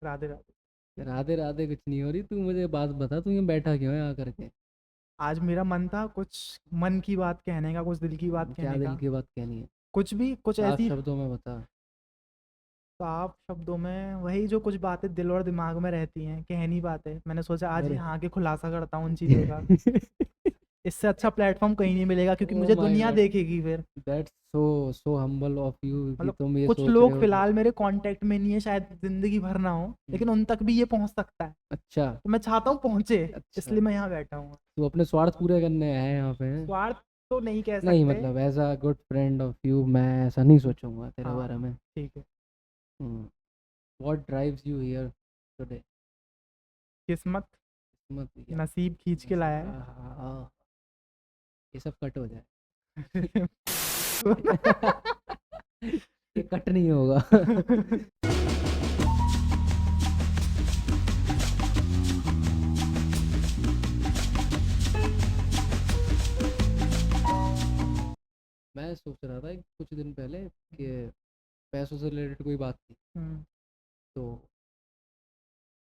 राधे राधे। राधे राधे कुछ नहीं हो रही। तू मुझे बात बता, तू यहाँ बैठा क्यों है आकर के? आज मेरा मन था कुछ मन की बात कहने का, कुछ दिल की बात क्या कहने दिल का। की बात कहनी है? कुछ भी, कुछ साफ ऐसी शब्दों में बता। साफ शब्दों में वही जो कुछ बातें दिल और दिमाग में रहती हैं, कह नहीं पाते, मैंने सोचा आज अरे यहाँ आके खुलासा करता हूँ उन चीज़ों का। इससे अच्छा प्लेटफॉर्म कहीं नहीं मिलेगा, क्योंकि ओ मुझे माय दुनिया गॉड, देखेगी फिर। That's so so humble of you कि मतलब तुम ये कुछ सोच रहे लोग हो कि। फिलहाल मेरे कांटेक्ट में नहीं है, शायद जिंदगी भर ना हो, हम्म, लेकिन उन तक भी ये पहुंच सकता है। अच्छा। तो मैं चाहता हूँ पहुंचे, अच्छा, इसलिए मैं यहाँ बैठा हूँ। तू अपने स्वार्थ पूरे करने आया है यहाँ पे हैं? स्वार्थ तो नहीं कह नहीं सकते। मतलब as a good friend of you मैं ऐसा नहीं सोचूंगा तेरे हाँ, बारे में। ठीक है। What drives you here today? किस्मत, मत या नसीब खींच के नसीब, लाया है। ये सब कट हो जाए। ये कट नहीं होगा। मैं सोच रहा था कुछ दिन पहले कि पैसों से रिलेटेड कोई बात थी। हम्म, तो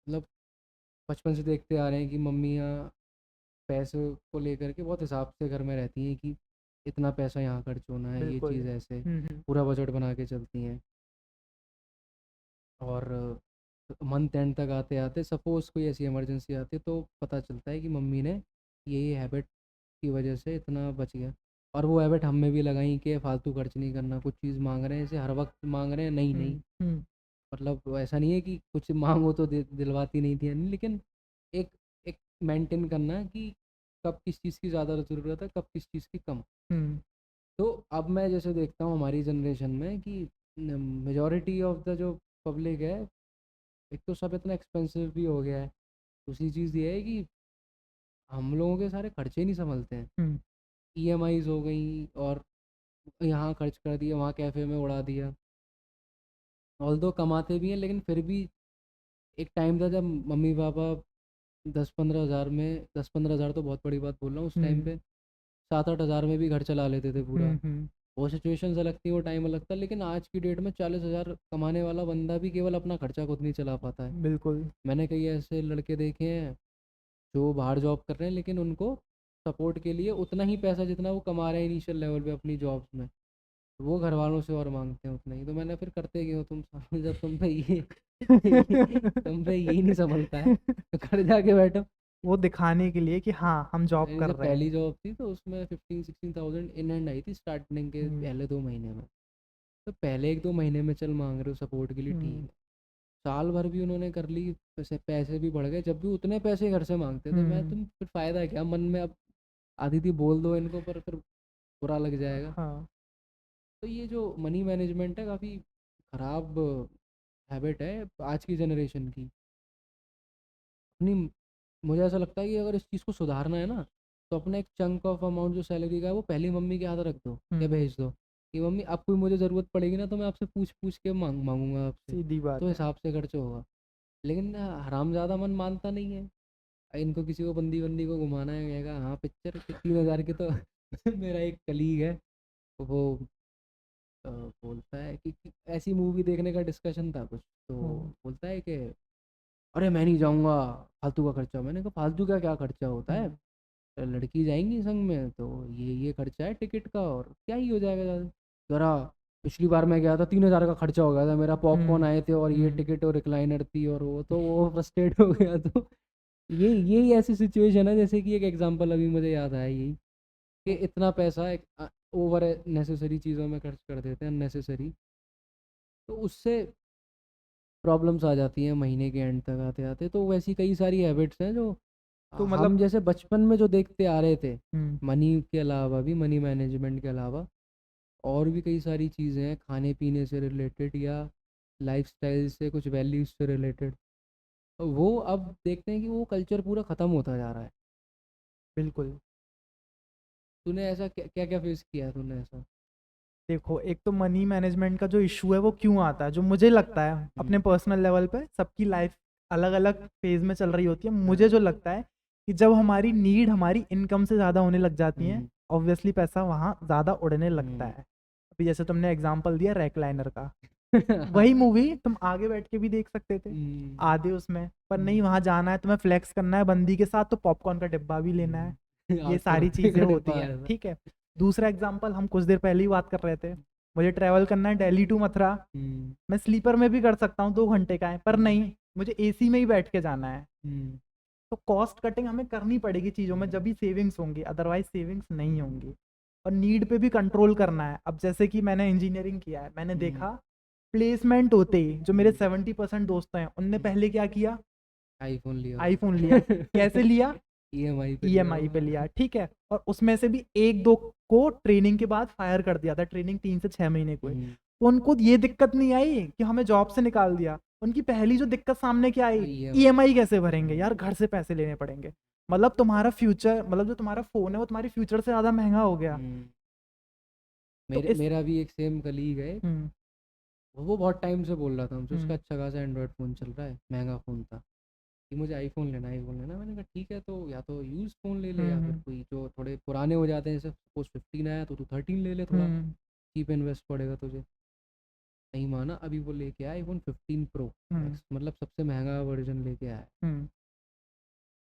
मतलब बचपन से देखते आ रहे हैं कि मम्मियाँ पैसों को लेकर के बहुत हिसाब से घर में रहती हैं कि इतना पैसा यहाँ खर्च होना है, ये बिल्कुल। चीज़ ऐसे हम्म। पूरा बजट बना के चलती हैं। और मंथ एंड तक आते आते सपोज़ कोई ऐसी इमरजेंसी आती है तो पता चलता है कि मम्मी ने ये हैबिट की वजह से इतना बच गया। और वो हैबिट हम में भी लगाई कि फालतू खर्च नहीं करना, कुछ चीज़ मांग रहे हैं ऐसे हर वक्त मांग रहे हैं, नहीं नहीं। हम्म। मतलब ऐसा नहीं है कि कुछ मांगो तो दिलवाती नहीं थी यानी, लेकिन एक एक मेंटेन करना कि कब किस चीज़ की ज़्यादा ज़रूरत है, कब किस चीज़ की कम। हम्म। तो अब मैं जैसे देखता हूँ हमारी जनरेशन में कि मेजॉरिटी ऑफ द जो पब्लिक है, एक तो सब इतना एक्सपेंसिव भी हो गया है। दूसरी चीज़ ये है कि हम लोगों के सारे खर्चे नहीं संभलते हैं। हम्म। ईएमआईज हो गई और यहाँ खर्च कर दिया, वहाँ कैफ़े में उड़ा दिया। ऑल्दो कमाते भी हैं लेकिन फिर भी एक टाइम था जब मम्मी पापा 10-15 हज़ार में, 10-15 हज़ार तो बहुत बड़ी बात बोल रहा हूँ उस टाइम हम्म। पे, 7-8 हज़ार में भी घर चला लेते थे पूरा। हम्म। वो सिचुएशन अलग थी, वो टाइम अलग था, लेकिन आज की डेट में 40 हज़ार कमाने वाला बंदा भी केवल अपना खर्चा खुद नहीं चला पाता है। बिल्कुल। मैंने कई ऐसे लड़के देखे हैं जो बाहर जॉब कर रहे हैं लेकिन उनको सपोर्ट के लिए उतना ही पैसा जितना वो कमा रहे हैं इनिशियल लेवल पे अपनी जॉब्स में, वो घर वालों से और मांगते हैं उतना ही। तो मैंने फिर करते क्यों तुम सामने जब तुम पे ये तुम पे यही नहीं संभलता है तो घर जाके बैठो। वो दिखाने के लिए कि हाँ हम जॉब मेरी कर जब रहे पहली हैं। जॉब थी तो उसमें 15-16 थाउजेंड इन हैंड आई थी स्टार्टिंग के हम्म। पहले 2 महीने में। तो पहले 1-2 महीने में चल मांग रहे हो सपोर्ट के लिए, ठीक हम्म। है। साल भर भी उन्होंने कर ली, पैसे पैसे भी बढ़ गए, जब भी उतने पैसे घर से मांगते थे मैं, हम्म। तुम फिर फ़ायदा क्या मन में। अब आधी थी बोल दो इनको पर फिर बुरा लग जाएगा। हाँ। तो ये जो मनी मैनेजमेंट है काफ़ी ख़राब हैबिट है आज की जनरेशन की। अपनी, मुझे ऐसा लगता है कि अगर इस चीज़ को सुधारना है ना, तो अपना एक चंक ऑफ अमाउंट जो सैलरी का है वो पहली मम्मी के हाथ रख दो या हम्म। भेज दो कि मम्मी अब कोई मुझे ज़रूरत पड़ेगी ना तो मैं आपसे पूछ पूछ के मांगूंगा आपसे, सीधी तो बात है। हिसाब से खर्च होगा। लेकिन हरामज़्यादा मन मानता नहीं है। इनको किसी को बंदी बंदी को घुमाना है, कहेगा हाँ पिक्चर 3 हज़ार की तो मेरा एक कलीग है, वो बोलता है कि ऐसी मूवी देखने का डिस्कशन था कुछ, तो हम्म। बोलता है कि अरे मैं नहीं जाऊँगा, फालतू का खर्चा। मैंने कहा फालतू का क्या खर्चा होता है? हम्म। लड़की जाएंगी संग में तो ये खर्चा है टिकट का, और क्या ही हो जाएगा ज़्यादा। जरा पिछली बार मैं गया था 3 हज़ार का खर्चा हो गया था मेरा, पॉपकॉर्न हम्म। आए थे और ये हम्म। टिकट और रिक्लाइनर थी और वो, तो वो फ्रस्ट्रेट हो गया। तो यही ऐसी सिचुएशन है, जैसे कि एक एग्जांपल अभी मुझे याद आया यही, कि इतना पैसा एक ओवर नेसेसरी चीज़ों में खर्च कर देते हैं, अननेसेसरी। तो उससे प्रॉब्लम्स आ जाती हैं महीने के एंड तक आते आते। तो वैसी कई सारी हैबिट्स हैं जो तो हम मतलब। जैसे बचपन में जो देखते आ रहे थे, हम्म। मनी के अलावा भी, मनी मैनेजमेंट के अलावा और भी कई सारी चीज़ें हैं खाने पीने से रिलेटेड या लाइफस्टाइल से, कुछ वैल्यूज से रिलेटेड, वो अब देखते हैं कि वो कल्चर पूरा ख़त्म होता जा रहा है। बिल्कुल। तूने ऐसा क्या क्या फेस किया है तूने ऐसा? देखो, एक तो मनी मैनेजमेंट का जो इशू है वो क्यों आता है, जो मुझे लगता है अपने हम्म। पर्सनल लेवल पे सबकी लाइफ अलग अलग फेज में चल रही होती है, मुझे हाँ। जो लगता है कि जब हमारी नीड हमारी इनकम से ज़्यादा होने लग जाती है, हम्म। ऑब्वियसली पैसा वहाँ ज़्यादा उड़ने लगता हम्म। है। अभी जैसे तुमने एग्जांपल दिया रैकलाइनर का, वही मूवी तुम आगे बैठ के भी देख सकते थे आधे उसमें, पर नहीं, हम्म, वहां जाना है तुम्हें, फ्लेक्स करना है बंदी के साथ, तो पॉपकॉर्न का डिब्बा भी लेना है। ये 800 सारी रुपये चीजें का होती डिब्बा हैं, आया था। ठीक है। दूसरा एग्जांपल, हम कुछ देर पहले ही बात कर रहे थे, मुझे ट्रैवल करना है दिल्ली टू मथुरा, हम्म, मैं स्लीपर में भी कर सकता हूँ, 2 घंटे का है, पर हम्म, नहीं, मुझे एसी में ही बैठ के जाना है। हम्म, तो कॉस्ट कटिंग हमें करनी पड़ेगी चीज़ों में, जब भी सेविंग्स होंगी, अदरवाइज सेविंग्स नहीं होंगी। और नीड पे भी कंट्रोल करना है। अब जैसे कि मैंने इंजीनियरिंग किया है, मैंने हम्म, देखा प्लेसमेंट होते ही जो मेरे हम्म, 70% दोस्त हैं, उनने पहले क्या किया, आईफोन लिया आईफोन लिया। कैसे लिया? ईएमआई पे लिया ईएमआई पे होगा। लिया, ठीक है। और उसमें से भी एक दो को ट्रेनिंग के बाद फायर कर दिया था, ट्रेनिंग 3 से 6 महीने को। हम्म, तो उनको ये दिक्कत नहीं आई कि हमें जॉब से निकाल दिया, उनकी पहली जो दिक्कत सामने क्या आई, ईएमआई। ईएमआई कैसे भरेंगे यार, घर से पैसे लेने पड़ेंगे। मतलब तुम्हारा फ्यूचर, मतलब जो तुम्हारा फोन है वो तुम्हारी फ्यूचर से ज्यादा महंगा हो गया। तो मेरे इस मेरा भी एक सेम कलीग है, हम्म वो बहुत टाइम से बोल रहा था हमसे, उसका हम्म अच्छा खासा एंड्रॉयड फ़ोन चल रहा है, महंगा फ़ोन था, कि मुझे आईफोन लेना है, आईफोन लेना है। मैंने कहा ठीक है, तो या तो यूज़ फ़ोन ले ले, या फिर हम्म कोई जो थोड़े पुराने हो जाते हैं, जैसे सपोज 15 आया तो तू 13 ले ले, थोड़ा हम्म चीप इन्वेस्ट पड़ेगा तुझे। नहीं माना, अभी वो लेके आया आईफोन 15 प्रो हम्म मैक्स, मतलब सबसे महंगा वर्जन लेके आया है। हम्म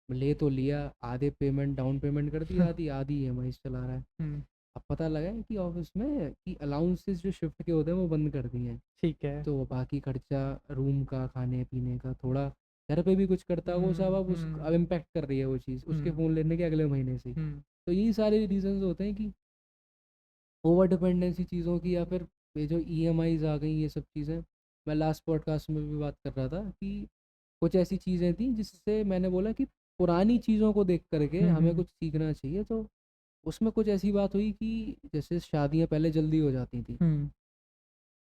ले तो लिया, आधे पेमेंट डाउन पेमेंट कर दी, आधी आधी ईएमआई चला रहा है। हम्म, अब पता लगा है कि ऑफिस में कि अलाउंसेस जो शिफ्ट के होते हैं वो बंद कर दिए हैं। ठीक है। तो वो बाकी खर्चा, रूम का, खाने पीने का, थोड़ा घर पे भी कुछ करता है वो सब, अब उस अब इम्पैक्ट कर रही है वो चीज़ उसके हम्म फ़ोन लेने के अगले महीने से ही। हम्म तो यही सारे रीजंस होते हैं कि ओवर डिपेंडेंसी चीज़ों की, या फिर ये जो ईएमआईज आ गई, ये सब चीज़ें। मैं लास्ट पॉडकास्ट में भी बात कर रहा था कि कुछ ऐसी चीज़ें थी जिससे मैंने बोला कि पुरानी चीज़ों को देख करके हमें हम्म कुछ सीखना चाहिए। तो उसमें कुछ ऐसी बात हुई कि जैसे शादियाँ पहले जल्दी हो जाती थी, हम्म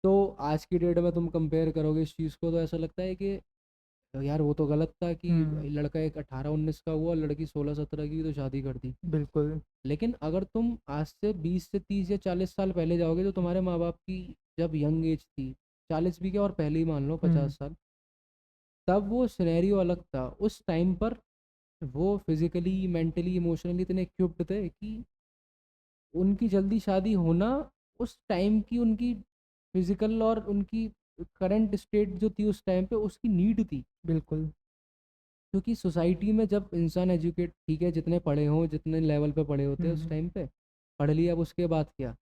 तो आज की डेट में तुम कंपेयर करोगे इस चीज़ को, तो ऐसा लगता है कि तो यार वो तो गलत था कि हम्म, लड़का एक 18-19 का हुआ, लड़की 16-17 की, तो शादी कर दी। बिल्कुल। लेकिन अगर तुम आज से 20 से 30 या 40 साल पहले जाओगे, तो तुम्हारे माँ बाप की जब यंग एज थी, 40 भी क्या, और पहले ही मान लो हम्म 50 साल, तब वो सिनेरियो अलग था। उस टाइम पर वो फिजिकली, मेंटली, इमोशनली इतने इक्विप्ड थे कि उनकी जल्दी शादी होना उस टाइम की उनकी फिजिकल और उनकी करंट स्टेट जो थी उस टाइम पे, उसकी नीड थी। बिल्कुल। क्योंकि सोसाइटी में जब इंसान एजुकेट, ठीक है, जितने पढ़े हों, जितने लेवल पे पढ़े होते हैं उस हम्म टाइम पे, पढ़ लिया, अब उसके बाद क्या,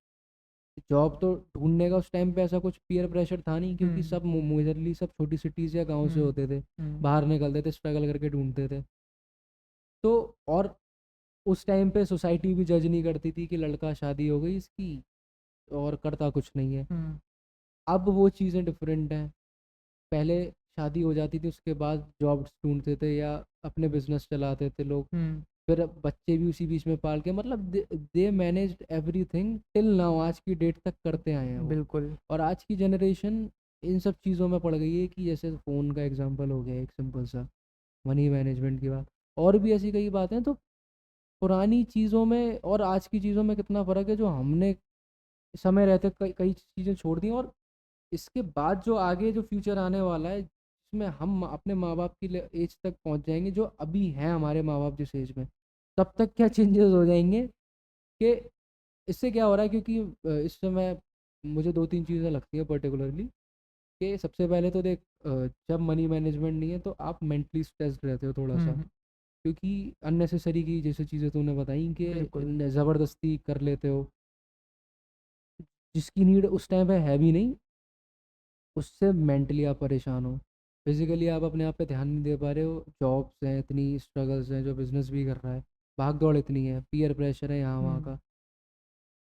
जॉब तो ढूंढने का उस टाइम पे ऐसा कुछ पीयर प्रेशर था नहीं, क्योंकि हम्म सब मेजरली सब छोटी सिटीज़ या गांव से हम्म होते थे, हम्म बाहर निकलते थे, स्ट्रगल करके ढूंढते थे। तो और उस टाइम पे सोसाइटी भी जज नहीं करती थी कि लड़का, शादी हो गई इसकी और करता कुछ नहीं है। हम्म अब वो चीज़ें डिफरेंट हैं। पहले शादी हो जाती थी, उसके बाद जॉब ढूंढते थे या अपने बिजनेस चलाते थे लोग, हम्म, फिर अब बच्चे भी उसी बीच में पाल के, मतलब दे मैनेज्ड एवरीथिंग टिल नाउ, आज की डेट तक करते आए हैं वो। बिल्कुल। और आज की जनरेशन इन सब चीज़ों में पड़ गई है, कि जैसे फ़ोन का एग्जांपल हो गया एक सिंपल सा, मनी मैनेजमेंट की बात, और भी ऐसी कई बातें। तो पुरानी चीज़ों में और आज की चीज़ों में कितना फ़र्क है, जो हमने समय रहते कई कई चीज़ें छोड़ दी, और इसके बाद जो आगे जो फ्यूचर आने वाला है, जिसमें हम अपने माँ बाप की एज तक पहुँच जाएंगे, जो अभी हैं हमारे माँ बाप जिस एज में, तब तक क्या चेंजेस हो जाएंगे। कि इससे क्या हो रहा है, क्योंकि इस समय मुझे 2-3 चीज़ें लगती हैं पर्टिकुलरली, कि सबसे पहले तो देख, जब मनी मैनेजमेंट नहीं है तो आप मेंटली स्ट्रेस्ड रहते हो थोड़ा सा, हम्म, क्योंकि अननेसेसरी की जैसे चीज़ें तूने बताई कि बिल्कुल। ज़बरदस्ती कर लेते हो, जिसकी नीड उस टाइम पे है भी नहीं, उससे मेंटली आप परेशान हो, फिजिकली आप अपने आप पे ध्यान नहीं दे पा रहे हो, जॉब्स हैं इतनी, स्ट्रगल्स हैं, जो बिजनेस भी कर रहा है, भाग दौड़ इतनी है, पीयर प्रेशर है यहाँ वहाँ हम्म, का,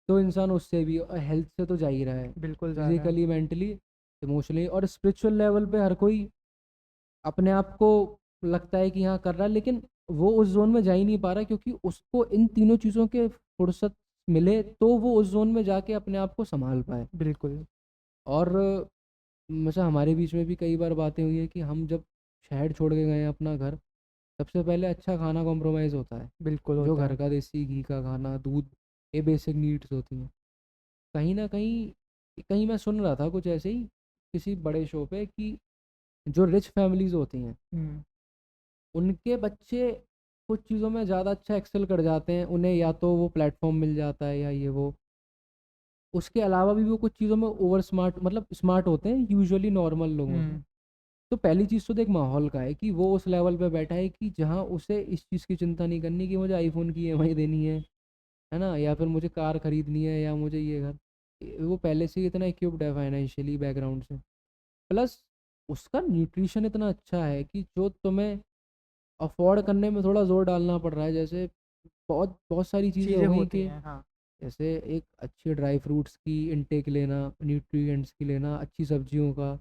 तो इंसान उससे भी हेल्थ से तो जा ही रहा है, बिल्कुल जा रहा है। फिजिकली, मेंटली, इमोशनली और स्पिरिचुअल लेवल पे हर कोई अपने आप को लगता है कि हाँ कर रहा है, लेकिन वो उस जोन में जा ही नहीं पा रहा, क्योंकि उसको इन तीनों चीज़ों के फुर्सत मिले तो वो उस जोन में जाके अपने आप को संभाल पाए। बिल्कुल। और वैसे हमारे बीच में भी कई बार बातें हुई है कि हम जब शहर छोड़ के गए हैं अपना घर, सबसे पहले अच्छा खाना कॉम्प्रोमाइज़ होता है, बिल्कुल जो होता घर है। का देसी घी का खाना, दूध, ये बेसिक नीड्स होती हैं। कहीं ना कहीं, कहीं मैं सुन रहा था कुछ ऐसे ही किसी बड़े शो पे, कि जो रिच फैमिलीज होती हैं, हम्म उनके बच्चे कुछ चीज़ों में ज़्यादा अच्छा एक्सेल कर जाते हैं, उन्हें या तो वो प्लेटफॉर्म मिल जाता है या ये वो, उसके अलावा भी वो कुछ चीज़ों में ओवर स्मार्ट, मतलब स्मार्ट होते हैं यूजुअली नॉर्मल लोगों से। तो पहली चीज़ तो देख माहौल का है कि वो उस लेवल पे बैठा है कि जहाँ उसे इस चीज़ की चिंता नहीं करनी कि मुझे आईफ़ोन की ईएमआई देनी है ना? या फिर मुझे कार खरीदनी है या मुझे ये घर। वो पहले से ही इतना इक्विप्ड है फाइनेंशियली बैकग्राउंड से। प्लस उसका न्यूट्रिशन इतना अच्छा है कि जो तुम्हें अफ़ोर्ड करने में थोड़ा ज़ोर डालना पड़ रहा है। जैसे बहुत बहुत सारी चीज़ें चीज़ें हो गई होती कि हैं, हाँ। जैसे एक अच्छी ड्राई फ्रूट्स की इनटेक लेना, न्यूट्रिएंट्स की लेना, अच्छी सब्जियों का,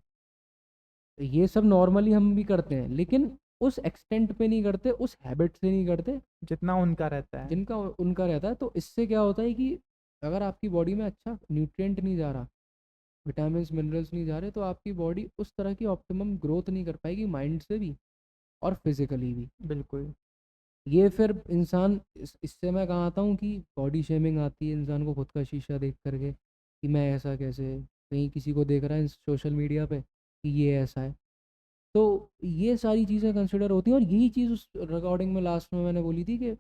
ये सब नॉर्मली हम भी करते हैं, लेकिन उस एक्सटेंट पे नहीं करते, उस हैबिट से नहीं करते जितना उनका रहता है। जिनका उनका रहता है। तो इससे क्या होता है कि अगर आपकी बॉडी में अच्छा न्यूट्रिएंट नहीं जा रहा, विटामिन्स मिनरल्स नहीं जा रहे, तो आपकी बॉडी उस तरह की ऑप्टिमम ग्रोथ नहीं कर पाएगी, माइंड से भी और फिजिकली भी। बिल्कुल। ये फिर इंसान इससे मैं कहाँ आता हूँ कि बॉडी शेमिंग आती है इंसान को खुद का शीशा देख करके कि मैं ऐसा कैसे, कहीं किसी को देख रहा है सोशल मीडिया पे कि ये ऐसा है। तो ये सारी चीज़ें कंसिडर होती हैं, और यही चीज़ उस रिकॉर्डिंग में लास्ट में मैंने बोली थी कि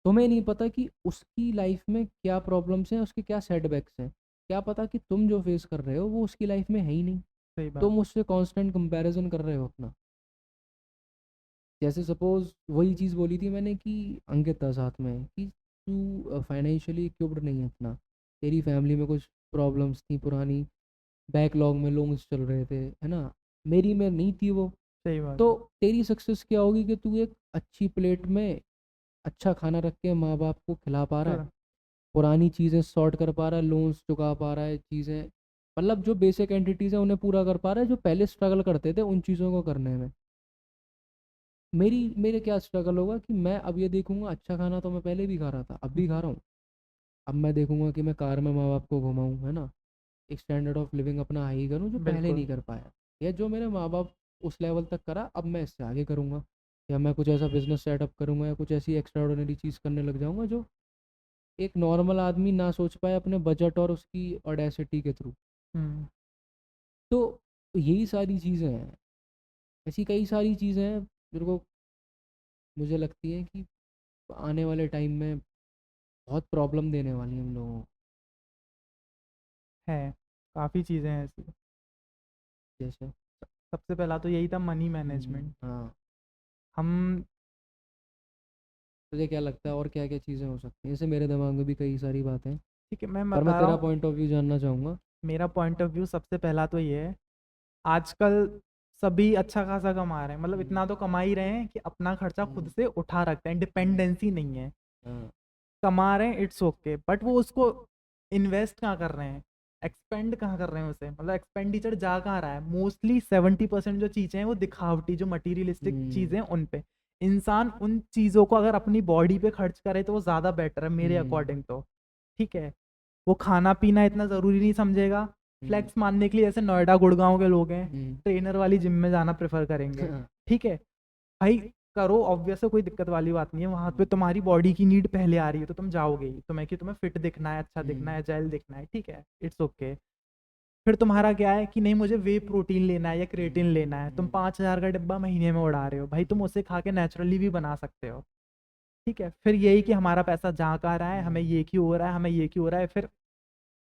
तुम्हें नहीं पता कि उसकी लाइफ में क्या प्रॉब्लम्स हैं, उसके क्या सेटबैक्स हैं। क्या पता कि तुम जो फेस कर रहे हो वो उसकी लाइफ में है ही नहीं। सही बात। तुम उससे कांस्टेंट कंपैरिजन कर रहे हो अपना। जैसे सपोज वही चीज़ बोली थी मैंने कि अंकित था साथ में कि तू फाइनेंशियली इक्विप्ड नहीं है इतना, तेरी फैमिली में कुछ प्रॉब्लम्स थी पुरानी, बैकलॉग में लोन्स चल रहे थे, है ना? मेरी में नहीं थी वो। सही बात तो है। तेरी सक्सेस क्या होगी कि तू एक अच्छी प्लेट में अच्छा खाना रख के माँ बाप को खिला पा रहा है, तो पुरानी चीज़ें सॉर्ट कर पा रहा है, लोन्स चुका पा रहा है, चीज़ें मतलब जो बेसिक एंटिटीज़ हैं उन्हें पूरा कर पा रहा है, जो पहले स्ट्रगल करते थे उन चीज़ों को करने में। मेरे क्या स्ट्रगल होगा कि मैं अब ये देखूंगा, अच्छा खाना तो मैं पहले भी खा रहा था, अब भी खा रहा हूँ। अब मैं देखूंगा कि मैं कार में माँ बाप को घुमाऊँ, है ना? एक स्टैंडर्ड ऑफ लिविंग अपना हाई करूँ जो पहले बिल्कुल। नहीं कर पाया, या जो मेरे माँ बाप उस लेवल तक करा अब मैं इससे आगे करूँगा, या मैं कुछ ऐसा बिजनेस सेटअप करूँगा या कुछ ऐसी एक्स्ट्रा ऑर्डिनरी चीज़ करने लग जाऊँगा जो एक नॉर्मल आदमी ना सोच पाए अपने बजट और उसकी ऑडेसिटी के थ्रू। हम्म। तो यही सारी चीज़ें हैं, ऐसी कई सारी चीज़ें हैं मेरे को, मुझे लगती है कि आने वाले टाइम में बहुत प्रॉब्लम देने वाली है हम लोगों को। है। काफ़ी चीज़ें हैं ऐसी। जैसे सबसे पहला तो यही था मनी मैनेजमेंट। हाँ, हम तुझे क्या लगता है और क्या क्या चीज़ें हो सकती हैं? जैसे मेरे दिमाग में भी कई सारी बातें हैं, ठीक है, मैं पर मैं बता रहा तेरा हूँ। पॉइंट ऑफ व्यू जानना चाहूँगा। मेरा पॉइंट ऑफ व्यू सबसे पहला तो ये है, आजकल सभी अच्छा खासा कमा रहे हैं, मतलब हम्म, इतना तो कमा ही रहे हैं कि अपना खर्चा खुद हम्म, से उठा रखते हैं, हम्म, डिपेंडेंसी नहीं है। हाँ, कमा रहे हैं, इट्स ओके, बट वो उसको इन्वेस्ट कहाँ कर रहे हैं, एक्सपेंड कहाँ कर रहे हैं उसे, मतलब एक्सपेंडिचर जा कहाँ रहा है। मोस्टली 70% जो चीज़ें हैं वो दिखावटी, जो मटीरियलिस्टिक हम्म, चीज़ें हैं उन पे। इंसान उन चीज़ों को अगर अपनी बॉडी पे खर्च करे तो वो ज़्यादा बेटर है मेरे हम्म, अकॉर्डिंग तो। ठीक है। वो खाना पीना इतना ज़रूरी नहीं समझेगा। हम्म, फ्लेक्स मारने के लिए जैसे नोएडा गुड़गांव के लोग हैं, हम्म, ट्रेनर वाली जिम में जाना प्रेफर करेंगे। हाँ, ठीक है भाई, करो, ऑब्वियस है, कोई दिक्कत वाली बात नहीं है। वहां पे हम्म, तुम्हारी बॉडी की नीड पहले आ रही है तो तुम जाओगे ही, तुम्हें कि तुम्हें फिट दिखना है, अच्छा दिखना हम्म, है, जेल दिखना है, ठीक है, इट्स ओके। फिर तुम्हारा क्या है कि नहीं मुझे वे प्रोटीन लेना है या क्रिएटिन लेना है, तुम 5,000 का डिब्बा महीने में उड़ा रहे हो भाई, तुम उसे खा के नेचुरली भी बना सकते हो। ठीक है, फिर यही कि हमारा पैसा जहाँ का रहा है, हमें हम्म, ये क्यों हो रहा है, हमें ये क्यों हो रहा है। फिर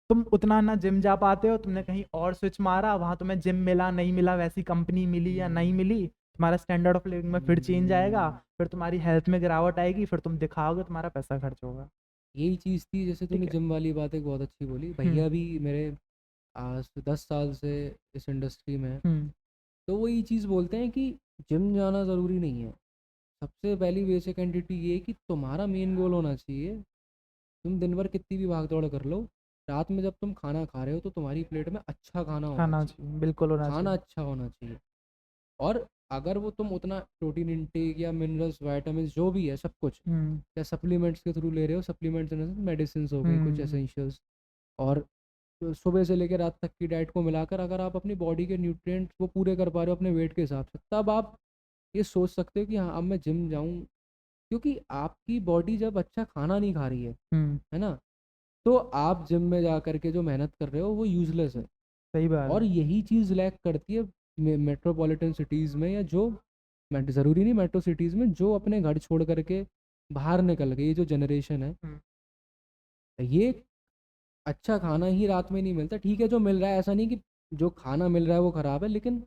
तुम उतना ना जिम जा पाते हो, तुमने कहीं और स्विच मारा, वहां तुम्हें जिम मिला नहीं मिला, वैसी कंपनी मिली या नहीं हम्म, मिली, तुम्हारा स्टैंडर्ड ऑफ लिविंग में फिर चेंज आएगा। फिर तुम्हारी हेल्थ में गिरावट आएगी, फिर तुम दिखाओगे, तुम्हारा पैसा खर्च होगा। यही चीज़ थी। जैसे तूने ठीक है। जिम वाली बात एक बहुत अच्छी बोली, हम्म। भैया भी मेरे आज से 10 साल से इस इंडस्ट्री में है। हम्म। तो वो ये चीज़ बोलते हैं कि जिम जाना ज़रूरी नहीं है। सबसे पहली बेसिक एंटिटी ये है कि तुम्हारा मेन गोल होना चाहिए, तुम दिन भर कितनी भी भाग दौड़ कर लो, रात में जब तुम खाना खा रहे हो तो तुम्हारी प्लेट में अच्छा खाना होना खाना चाहिए, चाहिए, बिल्कुल होना खाना चाहिए। अच्छा होना चाहिए। और अगर वो तुम उतना प्रोटीन इंटेक या मिनरल्स वाइटामिन जो भी है सब कुछ हम्म। या सप्लीमेंट्स के थ्रू ले रहे हो, सप्लीमेंट्स मेडिसिन हो गई कुछ हम्म। एसेंशियल्स, और सुबह से लेकर रात तक की डाइट को मिलाकर अगर आप अपनी बॉडी के न्यूट्रिएंट्स वो पूरे कर पा रहे हो अपने वेट के हिसाब से, तब आप ये सोच सकते हो कि हाँ अब मैं जिम जाऊँ। क्योंकि आपकी बॉडी जब अच्छा खाना नहीं खा रही हम्म। है ना, तो आप जिम में जा कर के जो मेहनत कर रहे हो वो यूजलेस है। सही बात और है। यही चीज़ लैक करती है मेट्रोपॉलिटन सिटीज़ में, या जो ज़रूरी नहीं मेट्रो सिटीज़ में, जो अपने घर छोड़ करके बाहर निकल गई ये जो जनरेशन है, हम्म। ये अच्छा खाना ही रात में नहीं मिलता, ठीक है जो मिल रहा है, ऐसा नहीं कि जो खाना मिल रहा है वो ख़राब है, लेकिन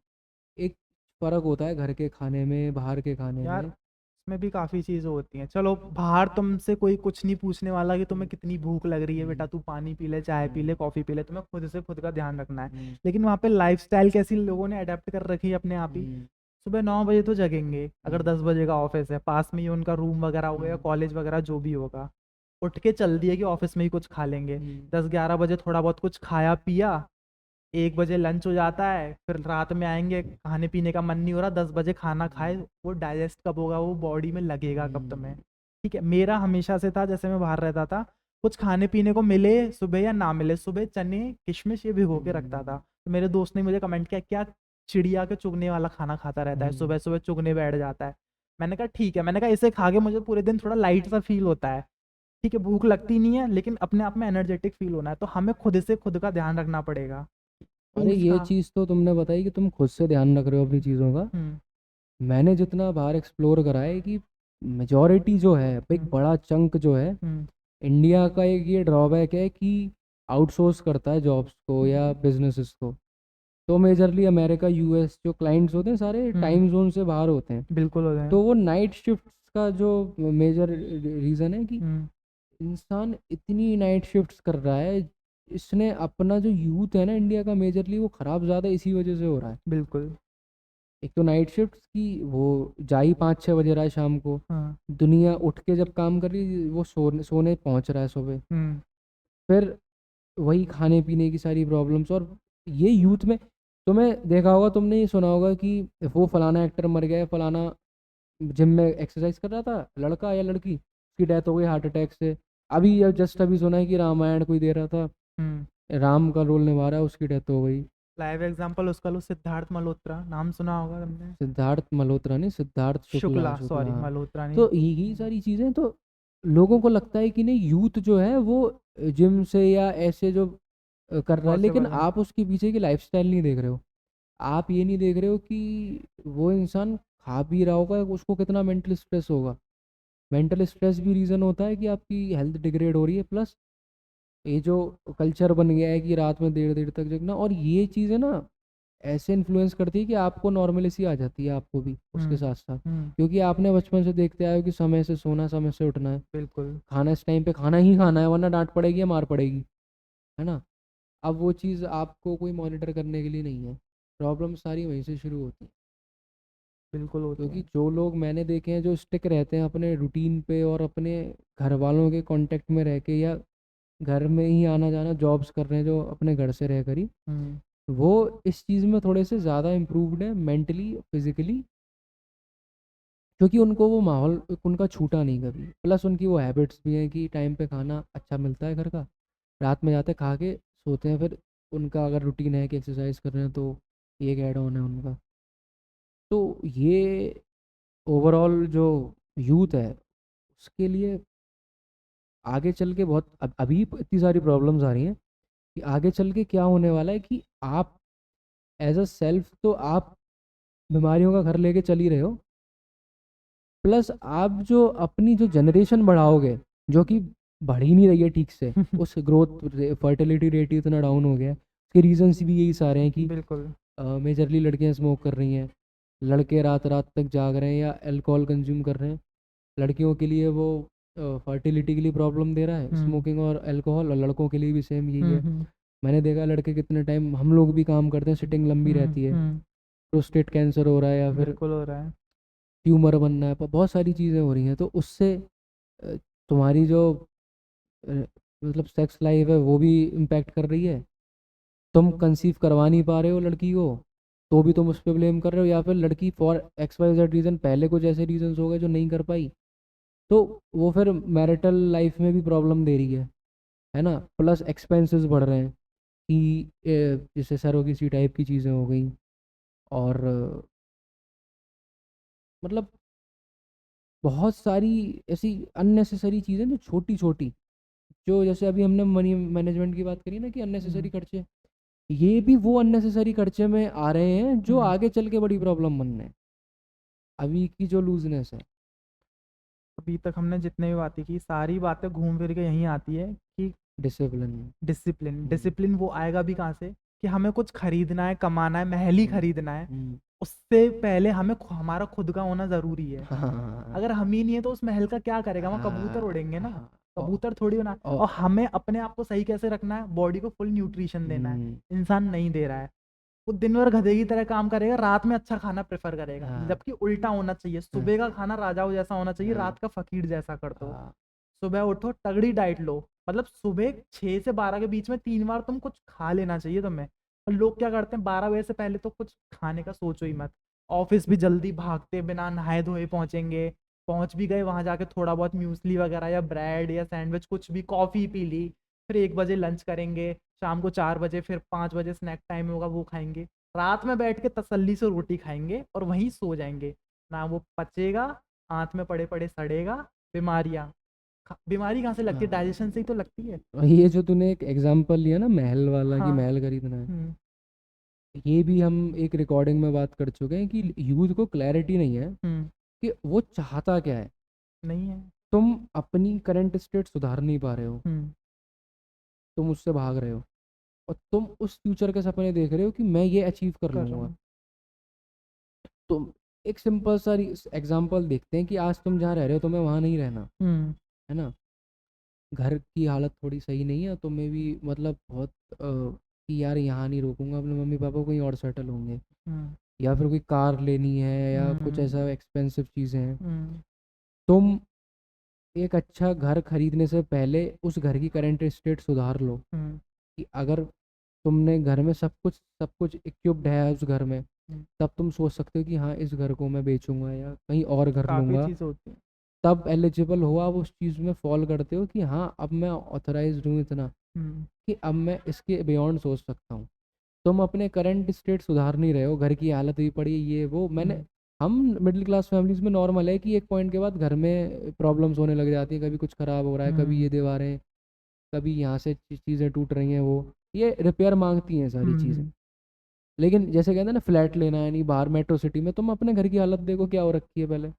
एक फ़र्क होता है घर के खाने में, बाहर के खाने यार में। इसमें भी काफ़ी चीज़ें होती हैं। चलो बाहर तुमसे कोई कुछ नहीं पूछने वाला कि तुम्हें कितनी भूख लग रही है, बेटा तू पानी पी ले, चाय पी ले, कॉफ़ी पी ले, तुम्हें खुद से खुद का ध्यान रखना है। हम्म, लेकिन वहाँ पे लाइफस्टाइल कैसी लोगों ने अडेप्ट कर रखी है अपने आप ही। हम्म, सुबह 9 बजे तो जगेंगे, अगर हम्म, 10 बजे का ऑफिस है, पास में ही उनका रूम वगैरह हो गया, हम्म, कॉलेज वगैरह जो भी होगा, उठ के चल दिए कि ऑफिस में ही कुछ खा लेंगे। हम्म, 10-11 बजे थोड़ा बहुत कुछ खाया पिया, 1 बजे लंच हो जाता है, फिर रात में आएंगे, खाने पीने का मन नहीं हो रहा, 10 बजे खाना खाए, वो डाइजेस्ट कब होगा, वो बॉडी में लगेगा कब तुम्हें। ठीक है, मेरा हमेशा से था, जैसे मैं बाहर रहता था, कुछ खाने पीने को मिले सुबह या ना मिले, सुबह चने किशमिश ये भिगो के रखता था। तो मेरे दोस्त ने मुझे कमेंट किया, क्या चिड़िया के चुगने वाला खाना खाता रहता है, सुबह सुबह चुगने बैठ जाता है। मैंने कहा ठीक है, मैंने कहा इसे खा के मुझे पूरे दिन थोड़ा लाइट सा फील होता है। ठीक है, भूख लगती नहीं है, लेकिन अपने आप में एनर्जेटिक फील होना है, तो हमें खुद से खुद का ध्यान रखना पड़ेगा। अरे फूड्स ये का। चीज़ तो तुमने बताई कि तुम खुद से ध्यान रख रहे हो अपनी चीज़ों का। हुँ, मैंने जितना बाहर एक्सप्लोर करा है कि मेजॉरिटी जो है, एक हुँ, बड़ा चंक जो है, हुँ, इंडिया का एक ये ड्रॉबैक है कि आउटसोर्स करता है जॉब्स को हुँ, या बिजनेसेस को। तो मेजरली अमेरिका, यूएस जो क्लाइंट्स होते हैं सारे हुँ, टाइम जोन से बाहर होते हैं। बिल्कुल हो जाए। तो वो नाइट शिफ्ट्स का जो मेजर रीज़न है कि हुँ, इंसान इतनी नाइट शिफ्ट्स कर रहा है, इसने अपना जो यूथ है ना इंडिया का, मेजरली वो ख़राब ज़्यादा इसी वजह से हो रहा है। बिल्कुल। एक तो नाइट शिफ्ट्स की वो जा ही 5-6 बजे रहा है शाम को, हाँ, दुनिया उठ के जब काम कर रही वो सोने सोने पहुंच रहा है सुबह। हुँ, फिर वही खाने पीने की सारी प्रॉब्लम्स, और ये यूथ में तुम्हें देखा होगा, तुमने ये सुना होगा कि वो फलाना एक्टर मर गया है, फलाना जिम में एक्सरसाइज कर रहा था लड़का या लड़की, उसकी डेथ हो गई हार्ट अटैक से। अभी जस्ट अभी सुना है कि रामायण कोई दे रहा था, हुँ। राम का रोल निभा रहा है, उसकी डेथ हो गई। लाइव एग्ज़ाम्पल उसका लो, सिद्धार्थ मल्होत्रा, नाम सुना होगा तुमने? सिद्धार्थ मल्होत्रा नहीं, सिद्धार्थ शुक्ला, शुक्ला, शुक्ला सॉरी हाँ। मल्होत्रा नहीं। तो यही सारी चीज़ें तो लोगों को लगता है कि नहीं यूथ जो है वो जिम से या ऐसे जो कर रहा है, लेकिन इम्पॉसिबल है। आप उसके पीछे की लाइफस्टाइल नहीं देख रहे हो। आप ये नहीं देख रहे हो कि वो इंसान खा पी रहा होगा, उसको कितना मेंटल स्ट्रेस होगा। मेंटल स्ट्रेस भी रीज़न होता है कि आपकी हेल्थ डिग्रेड हो रही है, प्लस ये जो कल्चर बन गया है कि रात में देर देर तक जगना, और ये चीज़ें ना ऐसे इन्फ्लुएंस करती है कि आपको नॉर्मलिसी आ जाती है आपको भी उसके हुँ, साथ साथ, हुँ, क्योंकि आपने बचपन से देखते आए हो कि समय से सोना, समय से उठना है, बिल्कुल, खाना इस टाइम पे खाना ही खाना है, वरना डांट पड़ेगी या मार पड़ेगी, है ना। अब वो चीज़ आपको कोई मॉनिटर करने के लिए नहीं है। प्रॉब्लम सारी वहीं से शुरू होती है, बिल्कुल होते क्योंकि हैं। जो लोग मैंने देखे हैं जो स्टिक रहते हैं अपने रूटीन पे और अपने घर वालों के कांटेक्ट में रह के, या घर में ही आना जाना जॉब्स कर रहे हैं जो अपने घर से रह कर ही, हुँ, वो इस चीज़ में थोड़े से ज़्यादा इम्प्रूव्ड है मेंटली फिजिकली, क्योंकि उनको वो माहौल उनका छूटा नहीं कभी, प्लस उनकी वो हैबिट्स भी हैं कि टाइम पे खाना अच्छा मिलता है घर का, रात में जाते खा के सोते हैं, फिर उनका अगर रूटीन है कि एक्सरसाइज कर रहे हैं तो ये एक ऐड ऑन है उनका। तो ये ओवरऑल जो यूथ है उसके लिए आगे चल के बहुत अभी इतनी सारी प्रॉब्लम्स आ रही हैं कि आगे चल के क्या होने वाला है कि आप एज अ सेल्फ तो आप बीमारियों का घर लेके चल ही रहे हो, प्लस आप जो अपनी जो जनरेशन बढ़ाओगे, जो कि बढ़ ही नहीं रही है ठीक से, उस ग्रोथ फर्टिलिटी रेट ही इतना डाउन हो गया है, उसके रीजंस भी यही सारे हैं कि बिल्कुल, मेजरली लड़कियां स्मोक कर रही हैं, लड़के रात रात तक जाग रहे हैं या अल्कोहल कंज्यूम कर रहे हैं। लड़कियों के लिए वो फर्टिलिटी के लिए प्रॉब्लम दे रहा है हुँ, स्मोकिंग और अल्कोहल, और लड़कों के लिए भी सेम यही हुँ, है। हुँ, मैंने देखा लड़के कितने टाइम, हम लोग भी काम करते हैं, सिटिंग लंबी हुँ, रहती है, हुँ, प्रोस्टेट कैंसर हो रहा है या फिर बिल्कुल हो रहा है। ट्यूमर बनना है, बहुत सारी चीज़ें हो रही हैं। तो उससे अ, तुम्हारी जो अ, मतलब सेक्स लाइफ है वो भी इम्पेक्ट कर रही है। तुम कंसीव करवा नहीं पा रहे हो लड़की को, तो भी तुम उस पर ब्लेम कर रहे हो, या फिर लड़की for X Y Z reason, पहले कुछ ऐसे रीजंस हो गए जो नहीं कर पाई, तो वो फिर मैरिटल लाइफ में भी प्रॉब्लम दे रही है ना। प्लस एक्सपेंसेस बढ़ रहे हैं कि जैसे सरोगेसी टाइप की चीज़ें हो गई, और मतलब बहुत सारी ऐसी अननेसेसरी चीज़ें जो छोटी छोटी, जो जैसे अभी हमने मनी मैनेजमेंट की बात करी ना कि हुँ, अननेसेसरी खर्चे, ये भी वो अननेसेसरी खर्चे में आ रहे हैं जो हुँ। आगे चल के बड़ी प्रॉब्लम बन रहे हैं। अभी की जो लूजनेस है। अभी तक हमने जितने भी बातें की, सारी बातें घूम फिर के यहीं आती है कि डिसिप्लिन। डिसिप्लिन वो आएगा भी कहाँ से कि हमें कुछ खरीदना है, कमाना है, महल ही खरीदना है, हम्म, उससे पहले हमें हमारा खुद का होना ज़रूरी है। हाँ अगर हम ही नहीं है तो उस महल का क्या करेगा, वहाँ कबूतर हाँ उड़ेंगे ना, हाँ, कबूतर थोड़ी उड़ा। और और हमें अपने आप को सही कैसे रखना है, बॉडी को फुल न्यूट्रिशन देना है, इंसान नहीं दे रहा है। वो दिन भर गधे की तरह काम करेगा, रात में अच्छा खाना प्रेफर करेगा, हाँ जबकि उल्टा होना चाहिए, हाँ सुबह का खाना राजाओं जैसा होना चाहिए, हाँ रात का फकीर जैसा कर दो। हाँ सुबह उठो, तगड़ी डाइट लो, मतलब सुबह 6 से 12 के बीच में 3 बार तुम कुछ खा लेना चाहिए तुम्हें। और लोग क्या करते हैं, 12 बजे से पहले तो कुछ खाने का सोचो ही मत। ऑफिस भी जल्दी भागते बिना नहाए धोए पहुंचेंगे, पहुंच भी गए वहां जाके थोड़ा बहुत म्यूसली वगैरह या ब्रेड या सैंडविच कुछ भी, कॉफ़ी पी ली, फिर 1 बजे लंच करेंगे, शाम को 4 बजे, फिर 5 बजे स्नैक टाइम होगा वो खाएंगे, रात में बैठ के तसल्ली से रोटी खाएंगे और वहीं सो जाएंगे। ना वो पचेगा, आंत में पड़े पड़े सड़ेगा, बीमारियां। बीमारी कहाँ से लगती है, डाइजेशन से ही तो लगती है। और ये जो तूने एक एग्जांपल लिया ना महल वाला कि हाँ। महल खरीदना है, हम्म। ये भी हम एक रिकॉर्डिंग में बात कर चुके हैं कि यूथ को क्लैरिटी नहीं है हम्म। कि वो चाहता क्या है। नहीं है। तुम अपनी करंट स्टेट सुधार नहीं पा रहे हो, हम्म। तुम उससे भाग रहे हो, और तुम उस फ्यूचर के सपने देख रहे हो कि मैं ये अचीव कर कर रहा लूंगा। हूँ। तुम एक सिंपल सा एग्जांपल देखते हैं कि आज तुम जहाँ रह रहे हो तुम्हें वहाँ नहीं रहना, हम्म। है ना। घर की हालत थोड़ी सही नहीं है, तुम्हें भी मतलब बहुत कि यार यहाँ नहीं रोकूंगा अपने मम्मी पापा को, कहीं और सेटल होंगे, हम्म। या फिर कोई कार लेनी है या कुछ हम्म। ऐसा एक्सपेंसिव चीज़ें हैं। हम्म। तुम एक अच्छा घर खरीदने से पहले उस घर की करंट स्टेट सुधार लो, हम्म। कि अगर तुमने घर में सब कुछ इक्विप्ड है उस घर में, हम्म। तब तुम सोच सकते हो कि हाँ इस घर को मैं बेचूंगा या कहीं और घर काफ़ी लूंगा। चीज़ें होती हैं। तब एलिजिबल हो आप उस चीज़ में फॉल करते हो कि हाँ अब मैं ऑथराइज हूँ इतना हम्म। कि अब मैं इसके बियॉन्ड सोच सकता हूँ। तुम अपने करंट स्टेट सुधार नहीं रहे हो, घर की हालत भी पड़ी है ये वो। मैंने हम्म। हम मिडिल क्लास फैमिलीज में नॉर्मल है कि एक पॉइंट के बाद घर में प्रॉब्लम्स होने लग जाती हैं, कभी कुछ ख़राब हो रहा है, कभी ये हम्म। दीवारें, कभी यहाँ से चीज़ें टूट रही हैं, वो ये रिपेयर मांगती हैं सारी चीज़ें। हम्म। लेकिन जैसे कहते हैं ना फ्लैट लेना है नहीं बाहर मेट्रो सिटी में, तुम अपने घर की हालत देखो क्या हो रखी है पहले।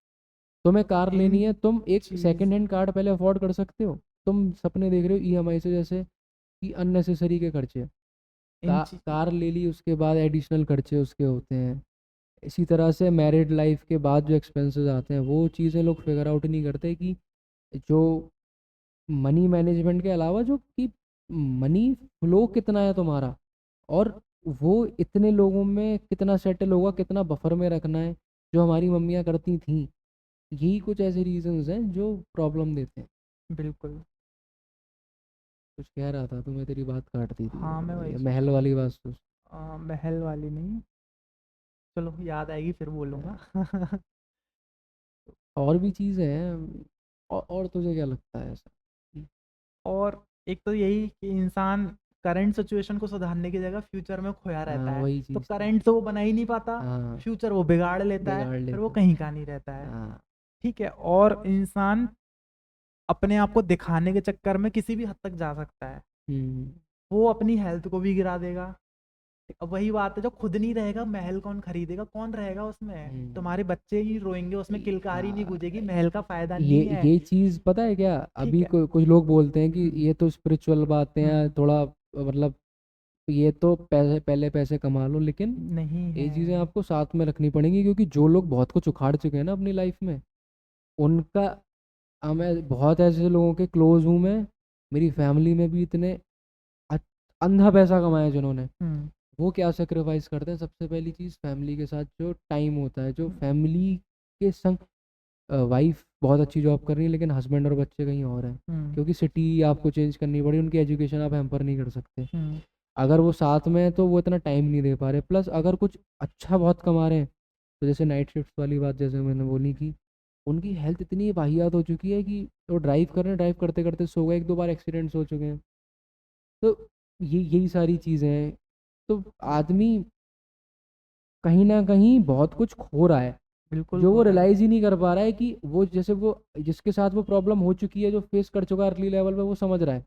तुम्हें कार इन लेनी है, तुम एक चीज़। सेकंड हैंड कार पहले अफोर्ड कर सकते हो, तुम सपने देख रहे हो ईएमआई से, जैसे कि अननेसेसरी के खर्चे। इन चीज। कार ले ली उसके बाद एडिशनल खर्चे उसके होते हैं। इसी तरह से मैरिड लाइफ के बाद जो एक्सपेंसेस आते हैं वो चीज़ें लोग फिगर आउट नहीं करते कि जो मनी मैनेजमेंट के अलावा जो कि मनी फ्लो कितना है तुम्हारा, और वो इतने लोगों में कितना सेटल होगा, कितना बफर में रखना है, जो हमारी मम्मियाँ करती थीं। यही कुछ ऐसे रीजंस हैं जो प्रॉब्लम देते हैं। बिल्कुल। कुछ कह रहा था, तुम्हें तेरी बात काट दी थी, हाँ, मैं वही ये सोच महल रहा हूँ। वाली बात सोच। महल वाली नहीं, चलो याद आएगी फिर बोलूँगा। और भी चीज़ें हैं, और तुझे क्या लगता है ऐसा? और एक तो यही कि इंसान करंट सिचुएशन को सुधारने की जगह फ्यूचर में खोया रहता हाँ है, वही तो चीज़ तो। करंट तो वो बना ही नहीं पाता, हाँ फ्यूचर वो बिगाड़ लेता है, बिगाड़ फिर वो लेते हैं। कहीं का नहीं रहता है। हाँ। ठीक है, और इंसान अपने आप को दिखाने के चक्कर में किसी भी हद तक जा सकता है, हम्म। वो अपनी हेल्थ को भी गिरा देगा। अब वही बात है, जब खुद नहीं रहेगा महल कौन खरीदेगा, कौन रहेगा उसमें, हम्म। तुम्हारे बच्चे ही रोएंगे उसमें, किलकारी नहीं हाँ, गूंजेगी, महल का फायदा ये नहीं है। ये चीज़ पता है क्या, ठीक अभी है। कुछ लोग बोलते हैं कि हम्म। ये तो स्पिरिचुअल बातें हैं हम्म। थोड़ा, मतलब ये तो पैसे पहले पैसे कमा लो, लेकिन नहीं ये है। चीज़ें आपको साथ में रखनी पड़ेंगी, क्योंकि जो लोग बहुत कुछ उखाड़ चुके हैं ना अपनी लाइफ में, उनका मैं बहुत ऐसे लोगों के क्लोज हूँ मैं, मेरी फैमिली में भी इतने अ- अंधा पैसा कमाया है जिन्होंने। हम्म। वो क्या सेक्रीफाइस करते हैं, सबसे पहली चीज़ फैमिली के साथ जो टाइम होता है, जो हम्म। फैमिली के संग। वाइफ बहुत अच्छी जॉब कर रही है लेकिन हस्बैंड और बच्चे कहीं और हैं, हम्म। क्योंकि सिटी आपको चेंज करनी पड़ी, उनकी एजुकेशन आप हैम्पर नहीं कर सकते। हम्म। अगर वो साथ में है तो वो इतना टाइम नहीं दे पा रहे, प्लस अगर कुछ अच्छा बहुत कमा रहे हैं, तो जैसे नाइट शिफ्ट वाली बात जैसे मैंने बोली कि उनकी हेल्थ इतनी वाहियात हो चुकी है कि वो ड्राइव कर रहे हैं, ड्राइव करते करते सो गए, 1-2 बार एक्सीडेंट्स हो चुके हैं। तो ये यही सारी चीज़ें हैं। तो आदमी कहीं ना कहीं बहुत कुछ खो रहा है, बिल्कुल जो वो खो रहा है। रियलाइज़ ही नहीं कर पा रहा है कि वो जैसे वो जिसके साथ वो प्रॉब्लम हो चुकी है, जो फेस कर चुका है अर्ली लेवल पे, वो समझ रहा है,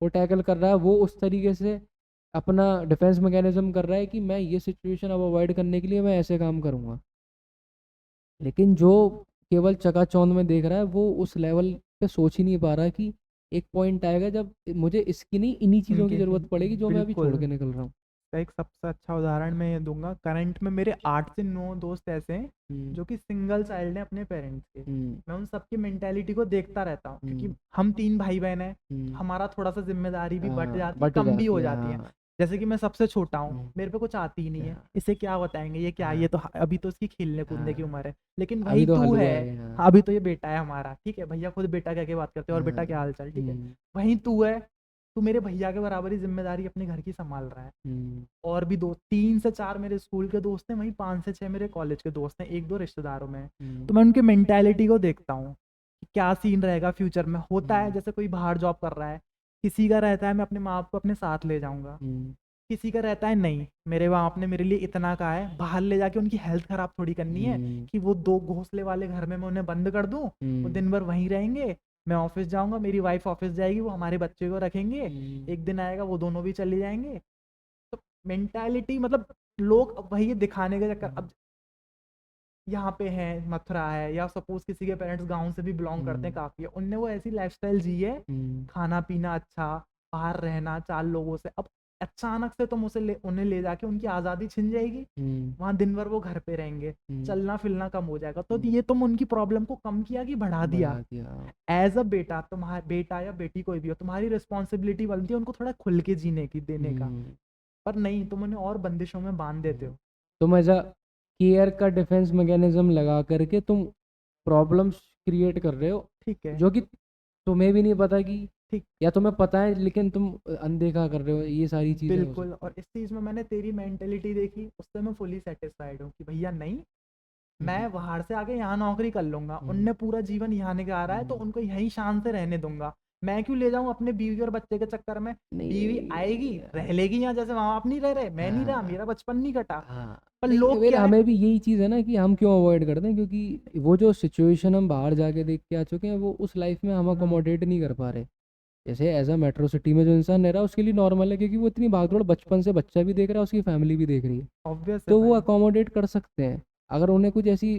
वो टैकल कर रहा है, वो उस तरीके से अपना डिफेंस मैकेनिज्म कर रहा है कि मैं ये सिचुएशन अब अवॉइड करने के लिए मैं ऐसे काम करूँगा। लेकिन जो केवल चकाचौंध में देख रहा है, वो उस लेवल पे सोच ही नहीं पा रहा कि एक पॉइंट आएगा जब मुझे इसकी नहीं, इन्हीं चीज़ों की इनके ज़रूरत पड़ेगी जो मैं अभी छोड़ बिल्कुल के निकल रहा हूँ। का एक सबसे अच्छा उदाहरण मैं ये दूंगा। करंट में मेरे 8 से 9 दोस्त ऐसे हैं हुँ, जो कि सिंगल चाइल्ड हैं अपने पेरेंट्स के। हुँ, मैं उन सबकी मेंटेलिटी को देखता रहता हूँ, क्योंकि हुँ, हम 3 भाई बहन हैं। हुँ। हमारा थोड़ा सा जिम्मेदारी भी बढ़ हाँ, जाती है, बँट कम भी जाती हो है, जाती है। हाँ। जैसे कि मैं सबसे छोटा हूँ, हुँ, मेरे पे कुछ आती ही नहीं है, हाँ, इसे क्या बताएंगे, ये क्या है, ये हाँ, तो अभी तो इसकी खेलने कूदने की हाँ। उम्र है। लेकिन वही अभी तो तू हलुआ है। है, हाँ। हाँ, अभी तो ये बेटा है हमारा, ठीक है, भैया खुद बेटा कह के बात करते हैं, और बेटा हाँ, क्या हाल चाल, ठीक है। हुँ, वहीं तू है, तू मेरे भैया के बराबर ही जिम्मेदारी अपने घर की संभाल रहा है। हुँ, और भी दो 3 से 4 मेरे स्कूल के दोस्त हैं, वहीं 5 से 6 मेरे कॉलेज के दोस्त हैं, 1-2 रिश्तेदारों में। हुँ, तो मैं उनकी मेंटालिटी को देखता हूँ कि क्या सीन रहेगा फ्यूचर में। होता है हुँ, जैसे कोई बाहर जॉब कर रहा है, किसी का रहता है मैं अपने माँ बाप को अपने साथ ले जाऊँगा, हुँ, किसी का रहता है नहीं, मेरे माँ बाप ने मेरे लिए इतना कहा है, बाहर ले जाके उनकी हेल्थ खराब थोड़ी करनी है हुँ, कि वो 2 घोंसले वाले घर में मैं उन्हें बंद कर दूँ, वो हुँ, दिन भर वहीं रहेंगे, मैं ऑफिस जाऊँगा, मेरी वाइफ ऑफिस जाएगी, वो हमारे बच्चे को रखेंगे, हुँ, एक दिन आएगा वो दोनों भी चले जाएँगे। तो मेंटालिटी मतलब लोग अब वही दिखाने के चक्कर, अब यहाँ पे है, मथुरा है, या सपोज किसी के पेरेंट्स गांव से भी बिलोंग करते हैं हुँ, काफ़ी, उनने वो ऐसी लाइफस्टाइल जी है, हुँ, खाना पीना अच्छा, बाहर रहना 4 लोगों से। अब अचानक से तुम उन्हें ले जाके उनकी आज़ादी छिन जाएगी, हुँ, वहाँ दिन भर वो घर पे रहेंगे, हुँ, चलना फिरना कम हो जाएगा। तो हुँ, ये तुम उनकी प्रॉब्लम को कम किया कि बढ़ा दिया। बढ़ा दिया। एज अ बेटा, तुम्हारा बेटा या बेटी कोई भी हो, तुम्हारी रिस्पॉन्सिबिलिटी बनती है उनको थोड़ा खुल के जीने की, देने का। हुँ, पर नहीं, तुम उन्हें और बंदिशों में बांध देते हुँ। हो। तुम ऐसा केयर का डिफेंस मैकेनिज़्म लगा कर के तुम प्रॉब्लम्स क्रिएट कर रहे हो, ठीक है। जो कि तुम्हें भी नहीं पता कि, ठीक। या तुम्हें पता है लेकिन तुम अनदेखा कर रहे हो, ये सारी चीज़ें हो बिल्कुल, सकती और हैं। इस चीज़ में मैंने तेरी मेंटेलिटी देखी, उससे मैं फुली सेटिस्फाइड हूँ कि भैया नहीं, हुँ, मैं बाहर से आके यहाँ नौकरी कर लूँगा, हुँ, उनने पूरा जीवन यहाँ निकाला है तो हुँ। उनको यहीं शान से रहने दूंगा। मैं क्यों ले जाऊँ अपने बीवी और बच्चे के चक्कर में। बीवी आएगी, नहीं, रह लेगी यहाँ, जैसे माँ बाप नहीं रह रहे, मैं नहीं रहा, हाँ, मेरा बचपन नहीं कटा। हाँ। पर नहीं, लोग फिर क्या है। हमें भी यही चीज़ है ना कि हम क्यों अवॉइड करते हैं, क्योंकि वो जो सिचुएशन हम बाहर जाके देख के आ चुके हैं, वो उस लाइफ में हम हम्म। अकोमोडेट नहीं कर पा रहे। जैसे एज़ अ मेट्रो सिटी में जो इंसान रह रहा है उसके लिए नॉर्मल है, क्योंकि वो इतनी भाग-दौड़ बचपन से बच्चा भी देख रहा है, उसकी फैमिली भी देख रही है। ऑब्वियस है तो वो भाई। अकोमोडेट कर सकते हैं। अगर उन्हें कुछ ऐसी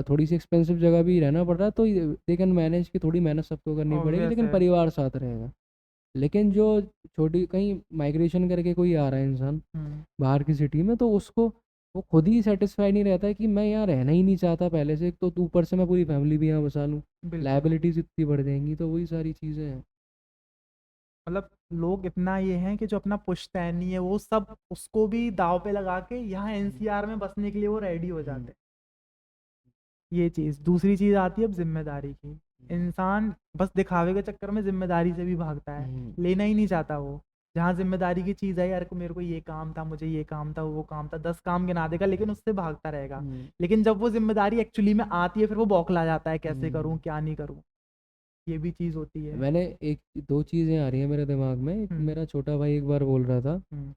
थोड़ी-सी एक्सपेंसिव जगह भी रहना पड़ रहा है तो दे कैन मैनेज, कि थोड़ी मेहनत सबको करनी पड़ेगी ऑब्वियस लेकिन है। परिवार साथ रहेगा। लेकिन जो छोटी कहीं माइग्रेशन करके कोई आ रहा है इंसान हम्म। बाहर की सिटी में, तो उसको वो खुद ही सैटिस्फाई नहीं रहता है कि मैं यहाँ रहना ही नहीं चाहता पहले से, तो ऊपर से मैं पूरी फैमिली भी यहाँ बसा लूँ। बिल्कुल। लायबिलिटीज़ इतनी बढ़ जाएँगी, तो वही सारी चीज़ें हैं। मतलब लोग इतना ये हैं कि जो अपना पुश्तैनी है वो सब उसको भी दाव पे लगा के यहाँ हुँ, एनसीआर में बसने के लिए वो रेडी हो हुँ, जाते हैं। ये चीज़, दूसरी चीज़ आती है अब ज़िम्मेदारी की। हुँ, इंसान बस दिखावे के चक्कर में ज़िम्मेदारी से भी भागता है, हुँ, लेना ही नहीं चाहता वो। जहाँ ज़िम्मेदारी की चीज़ है, यार को मेरे को ये काम था, मुझे ये काम था, वो काम था, 10 काम गिना देगा लेकिन उससे भागता रहेगा। हुँ, लेकिन जब वो ज़िम्मेदारी एक्चुअली में आती है फिर वो बौखला जाता है, कैसे करूँ, हुँ। क्या नहीं करूँ? ये भी चीज़ होती है। मैंने एक 2 चीज़ें आ रही हैं मेरे दिमाग में। एक हुँ, मेरा छोटा भाई एक बार बोल रहा था, हुँ,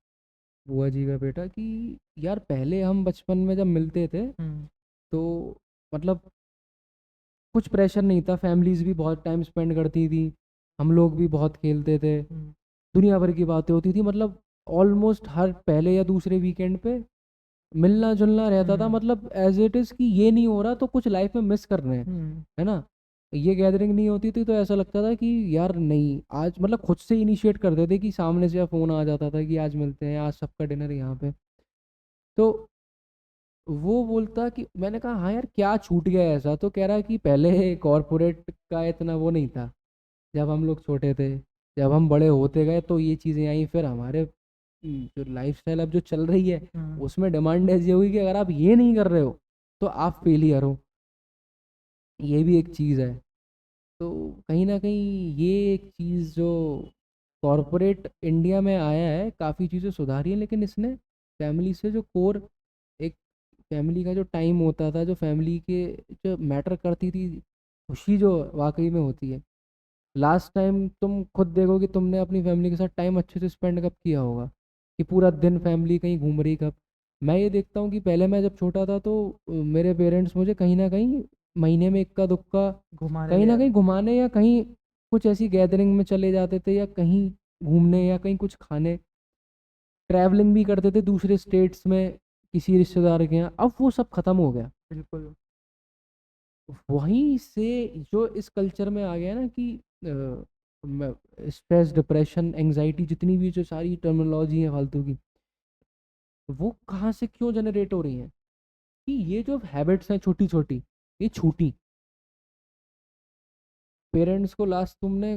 बुआ जी का बेटा, कि यार पहले हम बचपन में जब मिलते थे, हुँ, तो मतलब कुछ प्रेशर नहीं था, फैमिलीज़ भी बहुत टाइम स्पेंड करती थी, हम लोग भी बहुत खेलते थे, हुँ, दुनिया भर की बातें होती थी, मतलब ऑलमोस्ट हर पहले या दूसरे वीकेंड पे मिलना-जुलना रहता था, हुँ, मतलब एज़ इट इज़ कि ये नहीं हो रहा तो कुछ लाइफ में मिस कर रहे हैं, हुँ, है ना? ये गैदरिंग नहीं होती थी तो ऐसा लगता था कि यार नहीं, आज मतलब खुद से इनिशिएट करते थे कि सामने से या फ़ोन आ जाता था कि आज मिलते हैं, आज सबका डिनर यहाँ पे। तो वो बोलता कि मैंने कहा हाँ यार, क्या छूट गया ऐसा? तो कह रहा है कि पहले कॉर्पोरेट का इतना वो नहीं था, जब हम लोग छोटे थे। जब हम बड़े होते गए तो ये चीज़ें आई, फिर हमारे जो लाइफ़स्टाइल अब जो चल रही है, हुँ, उसमें डिमांड ऐसी होगी कि अगर आप ये नहीं कर रहे हो, तो आप फेलियर हो। ये भी एक चीज़ है। तो कहीं न कहीं ये एक चीज़ जो कॉर्पोरेट इंडिया में आया है, काफ़ी चीज़ें सुधारी हैं, लेकिन इसने फैमिली से जो कोर, एक फैमिली का जो टाइम होता था, जो फैमिली के जो मैटर करती थी, खुशी जो वाक़ई में होती है। लास्ट टाइम तुम खुद देखो कि तुमने अपनी फैमिली के साथ टाइम अच्छे से स्पेंड कब किया होगा, कि पूरा दिन फैमिली कहीं घूम रही कब। मैं ये देखता हूँ कि पहले मैं जब छोटा था तो मेरे पेरेंट्स मुझे कहीं न कहीं महीने में इक्का दुक्का घुमाने कहीं ले न आए। कहीं घुमाने, या कहीं कुछ ऐसी गैदरिंग में चले जाते थे, या कहीं घूमने, या कहीं कुछ खाने, ट्रैवलिंग भी करते थे दूसरे स्टेट्स में किसी रिश्तेदार के यहाँ। अब वो सब खत्म हो गया। बिल्कुल। वहीं से जो इस कल्चर में आ गया ना कि स्ट्रेस, डिप्रेशन, एंजाइटी, जितनी भी जो सारी टर्मिनोलॉजी है फालतू की, वो कहाँ से क्यों जनरेट हो रही हैं? कि ये जो हैबिट्स हैं छोटी छोटी, ये छूटी। पेरेंट्स को लास्ट तुमने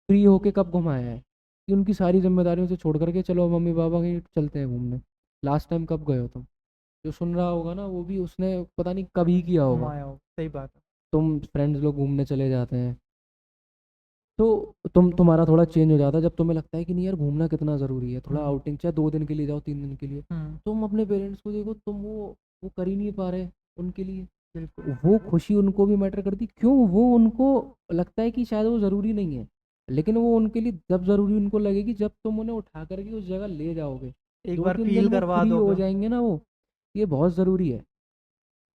फ्री होके कब घुमाया है? कि उनकी सारी जिम्मेदारियों से छोड़ करके चलो मम्मी पापा कहीं चलते हैं घूमने, लास्ट टाइम कब गए हो तुम? जो सुन रहा होगा ना, वो भी उसने पता नहीं कब ही किया होगा। घुमाया हो, सही बात है। तुम फ्रेंड्स लोग घूमने चले जाते हैं, तो तुम्हारा थोड़ा चेंज हो जाता है जब तुम्हें लगता है कि नहीं यार, घूमना कितना ज़रूरी है, थोड़ा आउटिंग, चाहे 2 दिन के लिए जाओ, 3 दिन के लिए। हम्म। तुम अपने पेरेंट्स को देखो, तुम वो कर ही नहीं पा रहे उनके लिए। बिल्कुल। वो खुशी उनको भी मैटर करती, क्यों? वो उनको लगता है कि शायद वो ज़रूरी नहीं है, लेकिन वो उनके लिए जब ज़रूरी उनको लगेगी, जब तुम उन्हें उठा करके उस जगह ले जाओगे, एक दो बार तीन दिन फील वो करवा फ्री हो दोगे। जाएंगे ना, वो ये बहुत ज़रूरी है।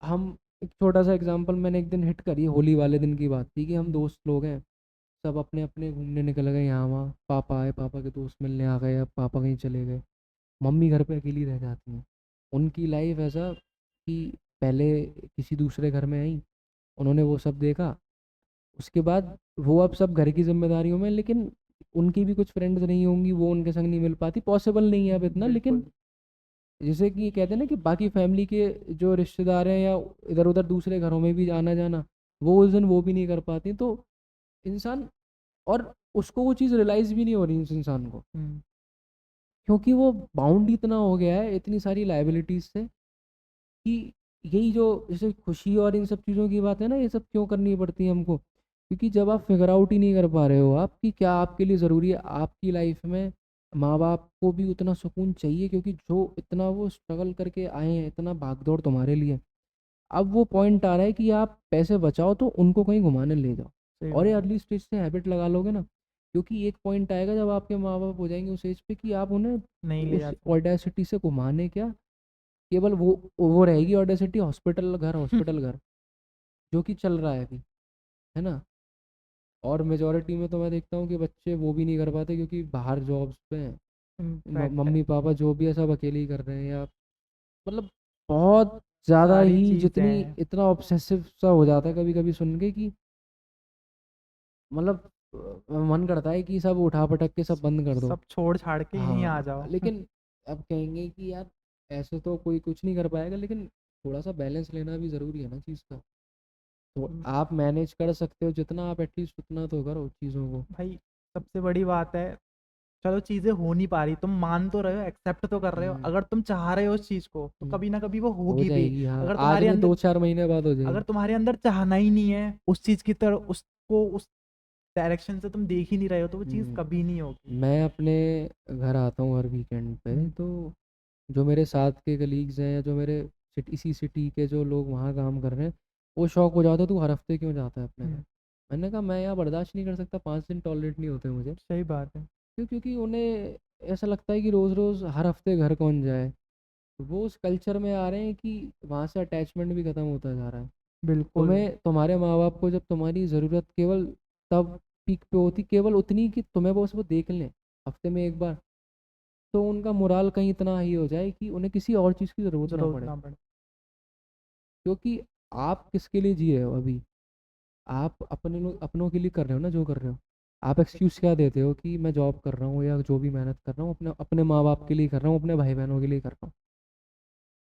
हम एक छोटा सा एग्जांपल मैंने एक दिन हिट करी, होली वाले दिन की बात थी कि हम दोस्त लोग हैं, सब अपने अपने घूमने निकल गए यहाँ वहाँ, पापा आए, पापा के दोस्त मिलने आ गए, अब पापा कहीं चले गए, मम्मी घर पे अकेली रह जाती हैं। उनकी लाइफ ऐसा कि पहले किसी दूसरे घर में आई, उन्होंने वो सब देखा, उसके बाद वो अब सब घर की जिम्मेदारियों में, लेकिन उनकी भी कुछ फ्रेंड्स नहीं होंगी, वो उनके संग नहीं मिल पाती, पॉसिबल नहीं है अब इतना। लेकिन बिल्कुल। जैसे कि कहते हैं ना कि बाकी फैमिली के जो रिश्तेदार हैं या इधर उधर दूसरे घरों में भी आना जाना, वो उस दिन वो भी नहीं कर पाती, तो इंसान, और उसको वो चीज़ रियलाइज़ भी नहीं हो रही उस इंसान को, हम्म। क्योंकि वो बाउंड इतना हो गया है इतनी सारी लाइबिलिटीज से, कि यही जो जैसे खुशी और इन सब चीज़ों की बात है ना, ये सब क्यों करनी पड़ती है हमको? क्योंकि जब आप फिगर आउट ही नहीं कर पा रहे हो आप कि क्या आपके लिए ज़रूरी है आपकी लाइफ में, माँ बाप को भी उतना सुकून चाहिए, क्योंकि जो इतना वो स्ट्रगल करके आए हैं, इतना भागदौड़ तुम्हारे लिए, अब वो पॉइंट आ रहा है कि आप पैसे बचाओ तो उनको कहीं घुमाने ले जाओ। सही और ये बात। अर्ली स्टेज से हैबिट लगा लोगे ना, क्योंकि एक पॉइंट आएगा जब आपके माँ बाप हो जाएंगे उस एज पे कि आप उन्हें नहीं ले उस जाते। ऑडेसिटी से घुमाने क्या, केवल वो रहेगी ऑडेसिटी, हॉस्पिटल घर, हॉस्पिटल घर, जो कि चल रहा है अभी, है ना? और मेजोरिटी में तो मैं देखता हूँ कि बच्चे वो भी नहीं कर पाते, क्योंकि बाहर जॉब्स पे हैं, इम्पैक्ट है। मम्मी पापा जो भी है सब अकेले ही कर रहे हैं, या मतलब बहुत ज़्यादा सारी ही, चीज़ें जितनी हैं। इतना ऑब्सेसिव सा हो जाता है कभी कभी सुन के कि मतलब मन करता है कि सब उठा पटक के सब बंद कर दो। सब छोड़ छाड़ के यहीं आ हाँ, जाओ। लेकिन अब कहेंगे कि यार ऐसे तो कोई कुछ नहीं कर पाएगा, लेकिन थोड़ा सा बैलेंस लेना भी ज़रूरी है ना चीज़ का। तो आप मैनेज कर सकते हो जितना, आप एटलीस्ट उतना तो करो चीज़ों को। भाई सबसे बड़ी बात है, चलो चीज़ें हो नहीं पा रही, तुम मान तो रहे हो, एक्सेप्ट तो कर रहे हो, हम्म। अगर तुम चाह रहे हो उस चीज़ को तो हम्म, कभी ना कभी वो हो होगी भी। जाएगी, हाँ, अगर आज तुम्हारे नहीं अंदर 2-4 महीने बाद हो अगर जाएगी। तुम्हारे अंदर चाहना ही नहीं है उस चीज़ की तरफ, उसको उस डायरेक्शन से तुम देख ही नहीं रहे हो, तो वो चीज़ हम्म, कभी नहीं होगी। मैं अपने घर आता हूँ हर वीकेंड पे, हम्म। तो जो मेरे साथ के कलीग्स हैं, या जो मेरे इसी सिटी के जो लोग वहाँ काम कर रहे हैं, वो शौक हो जाता है, तू हर हफ्ते क्यों जाता है अपने घर? हम्म। मैंने कहा मैं यहाँ बर्दाश्त नहीं कर सकता, 5 दिन टॉलरेट नहीं होते मुझे। सही बात है। क्यों? क्योंकि उन्हें ऐसा लगता है कि रोज़ रोज़ हर हफ्ते घर कौन जाए, वो उस कल्चर में आ रहे हैं कि वहाँ से अटैचमेंट भी ख़त्म होता जा रहा है। बिल्कुल। तुम्हें तुम्हारे माँ बाप को जब तुम्हारी ज़रूरत केवल तब पीक पे होती, केवल उतनी कि तुम्हें बस वो देख लें हफ्ते में एक बार, तो उनका मोराल कहीं इतना हाई हो जाए कि उन्हें किसी और चीज़ की ज़रूरत ना ज़रूरत पड़े। ना पड़े। क्योंकि आप किसके लिए जी रहे हो अभी? आप अपनों के लिए कर रहे हो ना जो कर रहे हो। आप एक्सक्यूज़ क्या देते हो कि मैं जॉब कर रहा हूँ या जो भी मेहनत कर रहा हूँ अपने अपने माँ बाप के लिए कर रहा हूँ, अपने भाई बहनों के लिए कर रहा हूँ।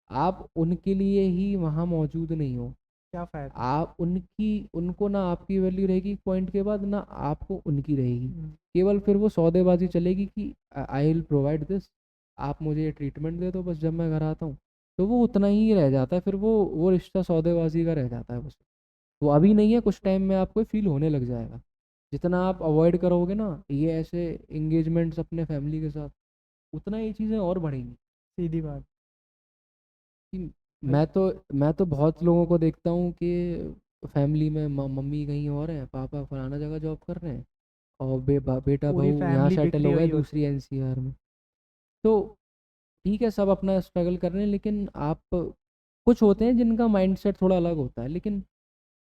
आप उनके लिए ही वहाँ मौजूद नहीं हो। क्या फ़ायदा। आप उनकी उनको ना आपकी वैल्यू रहेगी पॉइंट के बाद, ना आपको उनकी रहेगी। हम्म। केवल फिर वो सौदेबाजी चलेगी कि आई विल प्रोवाइड दिस, आप मुझे ये ट्रीटमेंट दे दो बस जब मैं घर आता हूँ। तो वो उतना ही रह जाता है, फिर वो रिश्ता सौदेबाजी का रह जाता है बस। वो अभी नहीं है, कुछ टाइम में आपको फील होने लग जाएगा। जितना आप अवॉइड करोगे ना ये ऐसे इंगेजमेंट्स अपने फैमिली के साथ, उतना ये चीज़ें और बढ़ेंगी। सीधी बात। कि भाई। मैं तो बहुत लोगों को देखता हूँ कि फैमिली में मम्मी कहीं और है, पापा फलाना जगह जॉब कर रहे हैं, और बेटा पूरी बहू यहाँ फैमिली सेटल बिखरी हो गए हुई होती दूसरी है। एनसीआर में। तो ठीक है, सब अपना स्ट्रगल कर रहे हैं, लेकिन आप, कुछ होते हैं जिनका माइंडसेट थोड़ा अलग होता है, लेकिन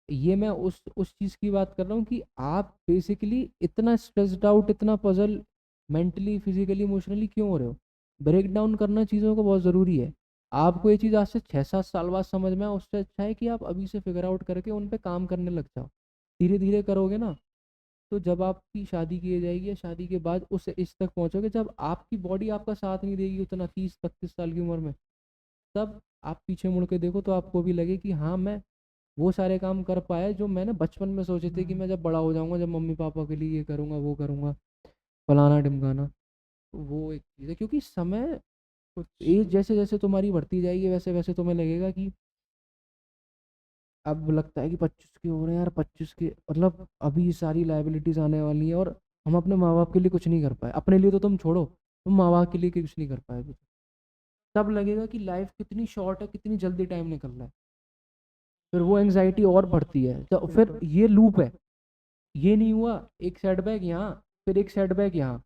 ये मैं उस चीज़ की बात कर रहा हूँ कि आप बेसिकली इतना स्ट्रेस्ड आउट, इतना पजल, मेंटली फिजिकली इमोशनली क्यों हो रहे हो? ब्रेक डाउन करना चीज़ों को बहुत ज़रूरी है। आपको ये चीज़ आज से 6-7 साल बाद समझ में आए, उससे अच्छा है कि आप अभी से फिगर आउट करके उन पे काम करने लग जाओ। धीरे धीरे करोगे ना, तो जब आपकी शादी की जाएगी या शादी के बाद उस एज तक पहुंचोगे जब आपकी बॉडी आपका साथ नहीं देगी उतना 30-32 साल की उम्र में, तब आप पीछे मुड़ के देखो तो आपको भी लगे कि हाँ मैं वो सारे काम कर पाया जो मैंने बचपन में सोचे थे कि मैं जब बड़ा हो जाऊंगा, जब मम्मी पापा के लिए ये करूंगा वो करूंगा, फलाना ढिमकाना। तो वो एक चीज़ है, क्योंकि समय कुछ एज जैसे जैसे तुम्हारी बढ़ती जाएगी वैसे वैसे तुम्हें लगेगा कि अब लगता है कि 25 के हो रहे हैं यार, 25 के मतलब अभी सारी लाइबिलिटीज आने वाली हैं और हम अपने माँ बाप के लिए कुछ नहीं कर पाए। अपने लिए तो तुम छोड़ो, तुम माँ बाप के लिए कुछ नहीं कर पाए अभी तक। तब लगेगा कि लाइफ कितनी शॉर्ट है, कितनी जल्दी टाइम निकल रहा है। फिर वो एंग्जाइटी और बढ़ती है, तो फिर बिल्कुल ये लूप है। ये नहीं हुआ, एक सेटबैक यहाँ, फिर एक सेटबैक यहाँ,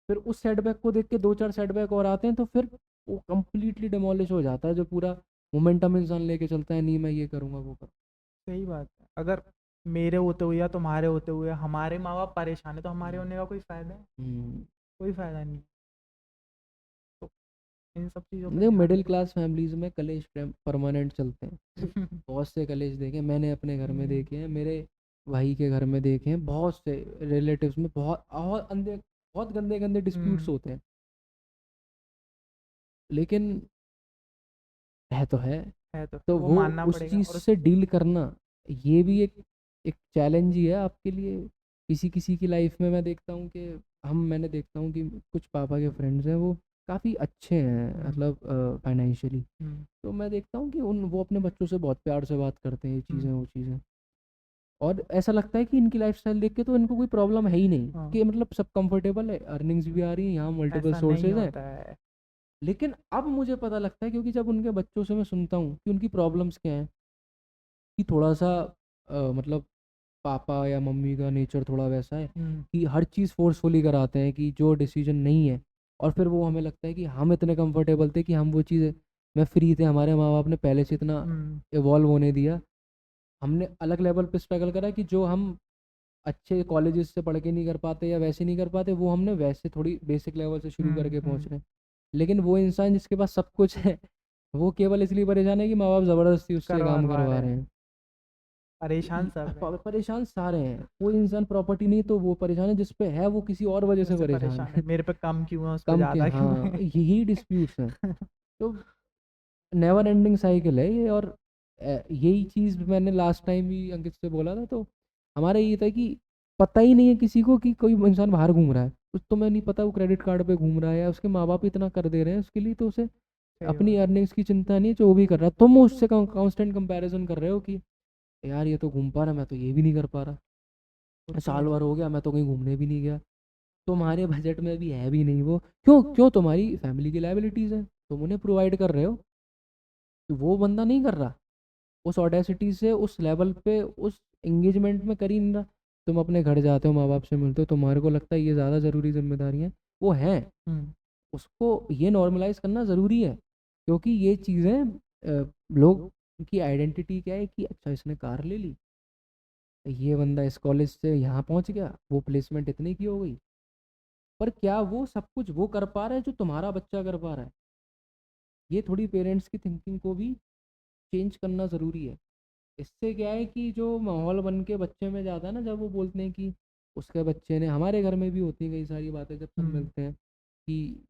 फिर उस सेटबैक को देख के 2-4 सेटबैक और आते हैं, तो फिर वो कंप्लीटली डिमोलिश हो जाता है जो पूरा मोमेंटम इंसान लेके चलता है, नहीं मैं ये करूँगा वो करूँगा। सही बात है। अगर मेरे होते हुए या तुम्हारे होते हुए हमारे माँ बाप परेशान है तो हमारे होने का कोई फ़ायदा है? हम्म। कोई फ़ायदा नहीं। तो इन सब चीज़ों पे देखो ध्यान मिडिल क्लास फैमिलीज में कलेश परमानेंट चलते हैं। बहुत से कलेश देखे मैंने अपने घर में, हम्म, देखे हैं मेरे भाई के घर में, देखे हैं बहुत से रिलेटिव्स में, बहुत और अंधे बहुत गंदे गंदे डिस्प्यूट्स हम्म, होते हैं। लेकिन है तो है। है तो तो वो वो मानना उस पड़ेगा चीज़ और से डील करना, ये भी एक एक चैलेंज ही है आपके लिए। किसी किसी की लाइफ में मैं देखता हूँ कि मैंने देखता हूँ कि कुछ पापा के फ्रेंड्स हैं वो काफ़ी अच्छे हैं, हम्म, मतलब फाइनेंशियली। हम्म, तो मैं देखता हूँ कि वो अपने बच्चों से बहुत प्यार से बात करते हैं, ये चीज़ें हम्म, वो चीज़ें। और ऐसा लगता है कि इनकी लाइफस्टाइल देख के तो इनको कोई प्रॉब्लम है ही नहीं, हाँ, कि मतलब सब कंफर्टेबल है, अर्निंग्स भी आ रही हैं, यहाँ मल्टीपल ऐसा नहीं सोर्सेज हैं। होता है। लेकिन अब मुझे पता लगता है, क्योंकि जब उनके बच्चों से मैं सुनता हूँ कि उनकी प्रॉब्लम्स क्या हैं, कि थोड़ा सा मतलब पापा या मम्मी का नेचर थोड़ा वैसा है हम्म, कि हर चीज़ फोर्सफुली कराते हैं, कि जो डिसीजन नहीं है। और फिर वो हमें लगता है कि हम इतने कंफर्टेबल थे कि हम वो चीज़ें में फ्री थे, हमारे माँ बाप ने पहले से इतना हम्म, इवॉल्व होने दिया। हमने अलग लेवल पे स्ट्रगल करा कि जो हम अच्छे कॉलेजेस से पढ़ के नहीं कर पाते या वैसे नहीं कर पाते, वो हमने वैसे थोड़ी बेसिक लेवल से शुरू करके पहुंच रहे हैं। लेकिन वो इंसान जिसके पास सब कुछ है, वो केवल इसलिए परेशान है कि माँ बाप ज़बरदस्ती उससे काम करवा करवा रहे रहे हैं। हैं। तो परेशान सब है। परेशान सारे हैं, कोई इंसान प्रॉपर्टी नहीं तो वो परेशान है, जिस पे है वो किसी और वजह से उससे परेशान परेशान है, है। मेरे पे कम क्यों है उस पे कम के, ज़्यादा क्यों हाँ है। यही डिस्प्यूट्स हैं। तो नेवर एंडिंग साइकिल है ये। और यही चीज़ मैंने लास्ट टाइम भी अंकित से बोला था, तो हमारा ये था कि पता ही नहीं है किसी को कि कोई इंसान बाहर घूम रहा है, कुछ तो मैं नहीं पता वो क्रेडिट कार्ड पे घूम रहा है या उसके माँ बाप इतना कर दे रहे हैं उसके लिए, तो उसे सही अपनी बात। अर्निंग्स की चिंता नहीं है, जो वो भी कर रहा है। तुम उससे कांस्टेंट कंपैरिजन कर रहे हो कि यार ये तो घूम पा रहा है, मैं तो ये भी नहीं कर पा रहा, होता साल है। भर हो गया मैं तो कहीं घूमने भी नहीं गया। तुम्हारे बजट में भी है भी नहीं वो, क्यों क्यों तुम्हारी फैमिली की लाइबिलिटीज़ है, तुम उन्हें प्रोवाइड कर रहे हो, तो वो बंदा नहीं कर रहा, उस ऑडेसिटी से उस लेवल पे उस एंगेजमेंट में कर ही नहीं रहा। तुम अपने घर जाते हो, माँ बाप से मिलते हो, तुम्हारे को लगता है ये ज़्यादा ज़रूरी जिम्मेदारी है, वो हैं। हम्म, उसको ये नॉर्मलाइज करना ज़रूरी है, क्योंकि ये चीज़ें लोग की आइडेंटिटी क्या है कि अच्छा इसने कार ले ली, ये बंदा इस कॉलेज से यहाँ पहुँच गया, वो प्लेसमेंट इतने की हो गई। पर क्या वो सब कुछ वो कर पा रहा है जो तुम्हारा बच्चा कर पा रहा है? ये थोड़ी पेरेंट्स की थिंकिंग को भी चेंज करना ज़रूरी है। इससे क्या है कि जो माहौल बन के बच्चे में जाता है ना, जब वो बोलते हैं कि उसके बच्चे ने, हमारे घर में भी होती हैं कई सारी बातें जब सब हम्म, मिलते हैं, कि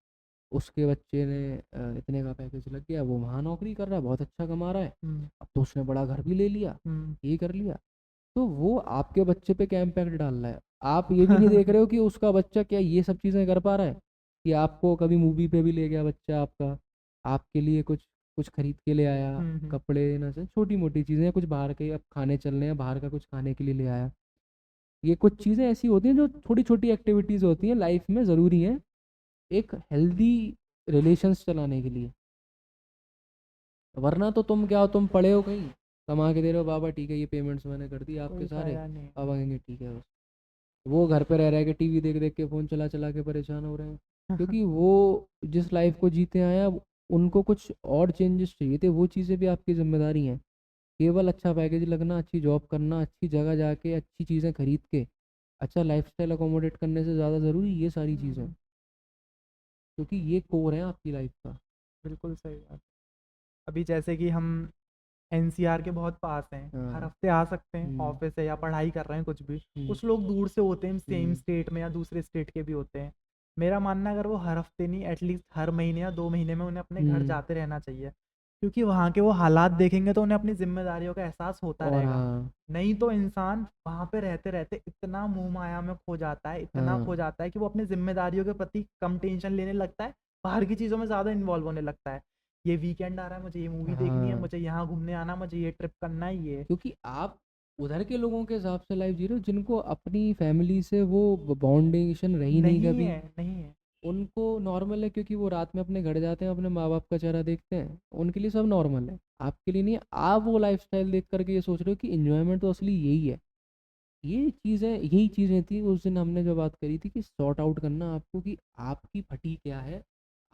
उसके बच्चे ने इतने का पैकेज लग गया, वो वहाँ नौकरी कर रहा है, बहुत अच्छा कमा रहा है, हम्म, अब तो उसने बड़ा घर भी ले लिया, हम्म। ये कर लिया। तो वो आपके बच्चे पे क्या इम्पैक्ट डाल रहा है? आप ये भी नहीं देख रहे हो कि उसका बच्चा क्या ये सब चीज़ें कर पा रहा है, कि आपको कभी मूवी पे भी ले गया बच्चा आपका, आपके लिए कुछ कुछ खरीद के ले आया, हम्म, कपड़े ना से छोटी मोटी चीज़ें, कुछ बाहर के अब खाने चलने हैं, बाहर का कुछ खाने के लिए ले आया। ये कुछ चीज़ें ऐसी होती हैं जो छोटी छोटी एक्टिविटीज़ होती हैं लाइफ में, ज़रूरी हैं एक हेल्दी रिलेशंस चलाने के लिए। वरना तो तुम क्या हो, तुम पड़े हो कहीं, कमा के दे रहे हो, बाबा ठीक है ये पेमेंट्स मैंने कर दी आपके कोई सारे, फ़ायदा नहीं पापा कहेंगे ठीक है बस। वो घर पे रह रह के टीवी देख देख के, फ़ोन चला चला के परेशान हो रहे हैं, है। क्योंकि वो जिस लाइफ को जीते आए हैं, अब उनको कुछ और चेंजेस चाहिए थे। वो चीज़ें भी आपकी जिम्मेदारी हैं। केवल अच्छा पैकेज लगना, अच्छी जॉब करना, अच्छी जगह जाके अच्छी चीज़ें खरीद के अच्छा लाइफस्टाइल अकोमोडेट करने से ज़्यादा ज़रूरी ये सारी चीज़ें, हम्म, क्योंकि ये कोर है आपकी लाइफ का। बिल्कुल सही बात। अभी जैसे कि हम एनसीआर के बहुत पास हैं, हर हाँ। हफ्ते आ सकते हैं, हम्म। ऑफिस है या पढ़ाई कर रहे हैं कुछ भी। हम्म। कुछ लोग दूर से होते हैं, सेम हम्म। स्टेट में या दूसरे स्टेट के भी होते हैं। मेरा मानना है अगर वो हर हफ्ते नहीं, एटलीस्ट हर महीने या 2 महीने में उन्हें अपने घर हम्म। जाते रहना चाहिए। क्योंकि वहाँ के वो हालात देखेंगे तो उन्हें अपनी ज़िम्मेदारियों का एहसास होता और रहेगा। हाँ। नहीं तो इंसान वहाँ पे रहते-रहते इतना मोह-माया में खो जाता है, इतना खो हाँ। जाता है कि वो अपनी ज़िम्मेदारियों के प्रति कम टेंशन लेने लगता है, बाहर की चीज़ों में ज़्यादा इन्वॉल्व होने लगता है। ये वीकेंड आ रहा है, मुझे ये मूवी देखनी है, हाँ, मुझे यहाँ घूमने आना, मुझे ये ट्रिप करना है, ये। क्योंकि आप उधर के लोगों के हिसाब से लाइफ जी रहे हो जिनको अपनी फैमिली से वो बॉन्डिंग रही नहीं नहीं कभी। है, नहीं है। उनको नॉर्मल है क्योंकि वो रात में अपने घर जाते हैं, अपने माँ बाप का चेहरा देखते हैं, उनके लिए सब नॉर्मल है। आपके लिए नहीं है। आप वो लाइफस्टाइल देख करके ये सोच रहे हो कि एंजॉयमेंट तो असली यही है। ये चीज़ें, यही चीज़ें थी उस दिन हमने जो बात करी थी कि सॉर्ट आउट करना आपको कि आपकी फटी क्या है,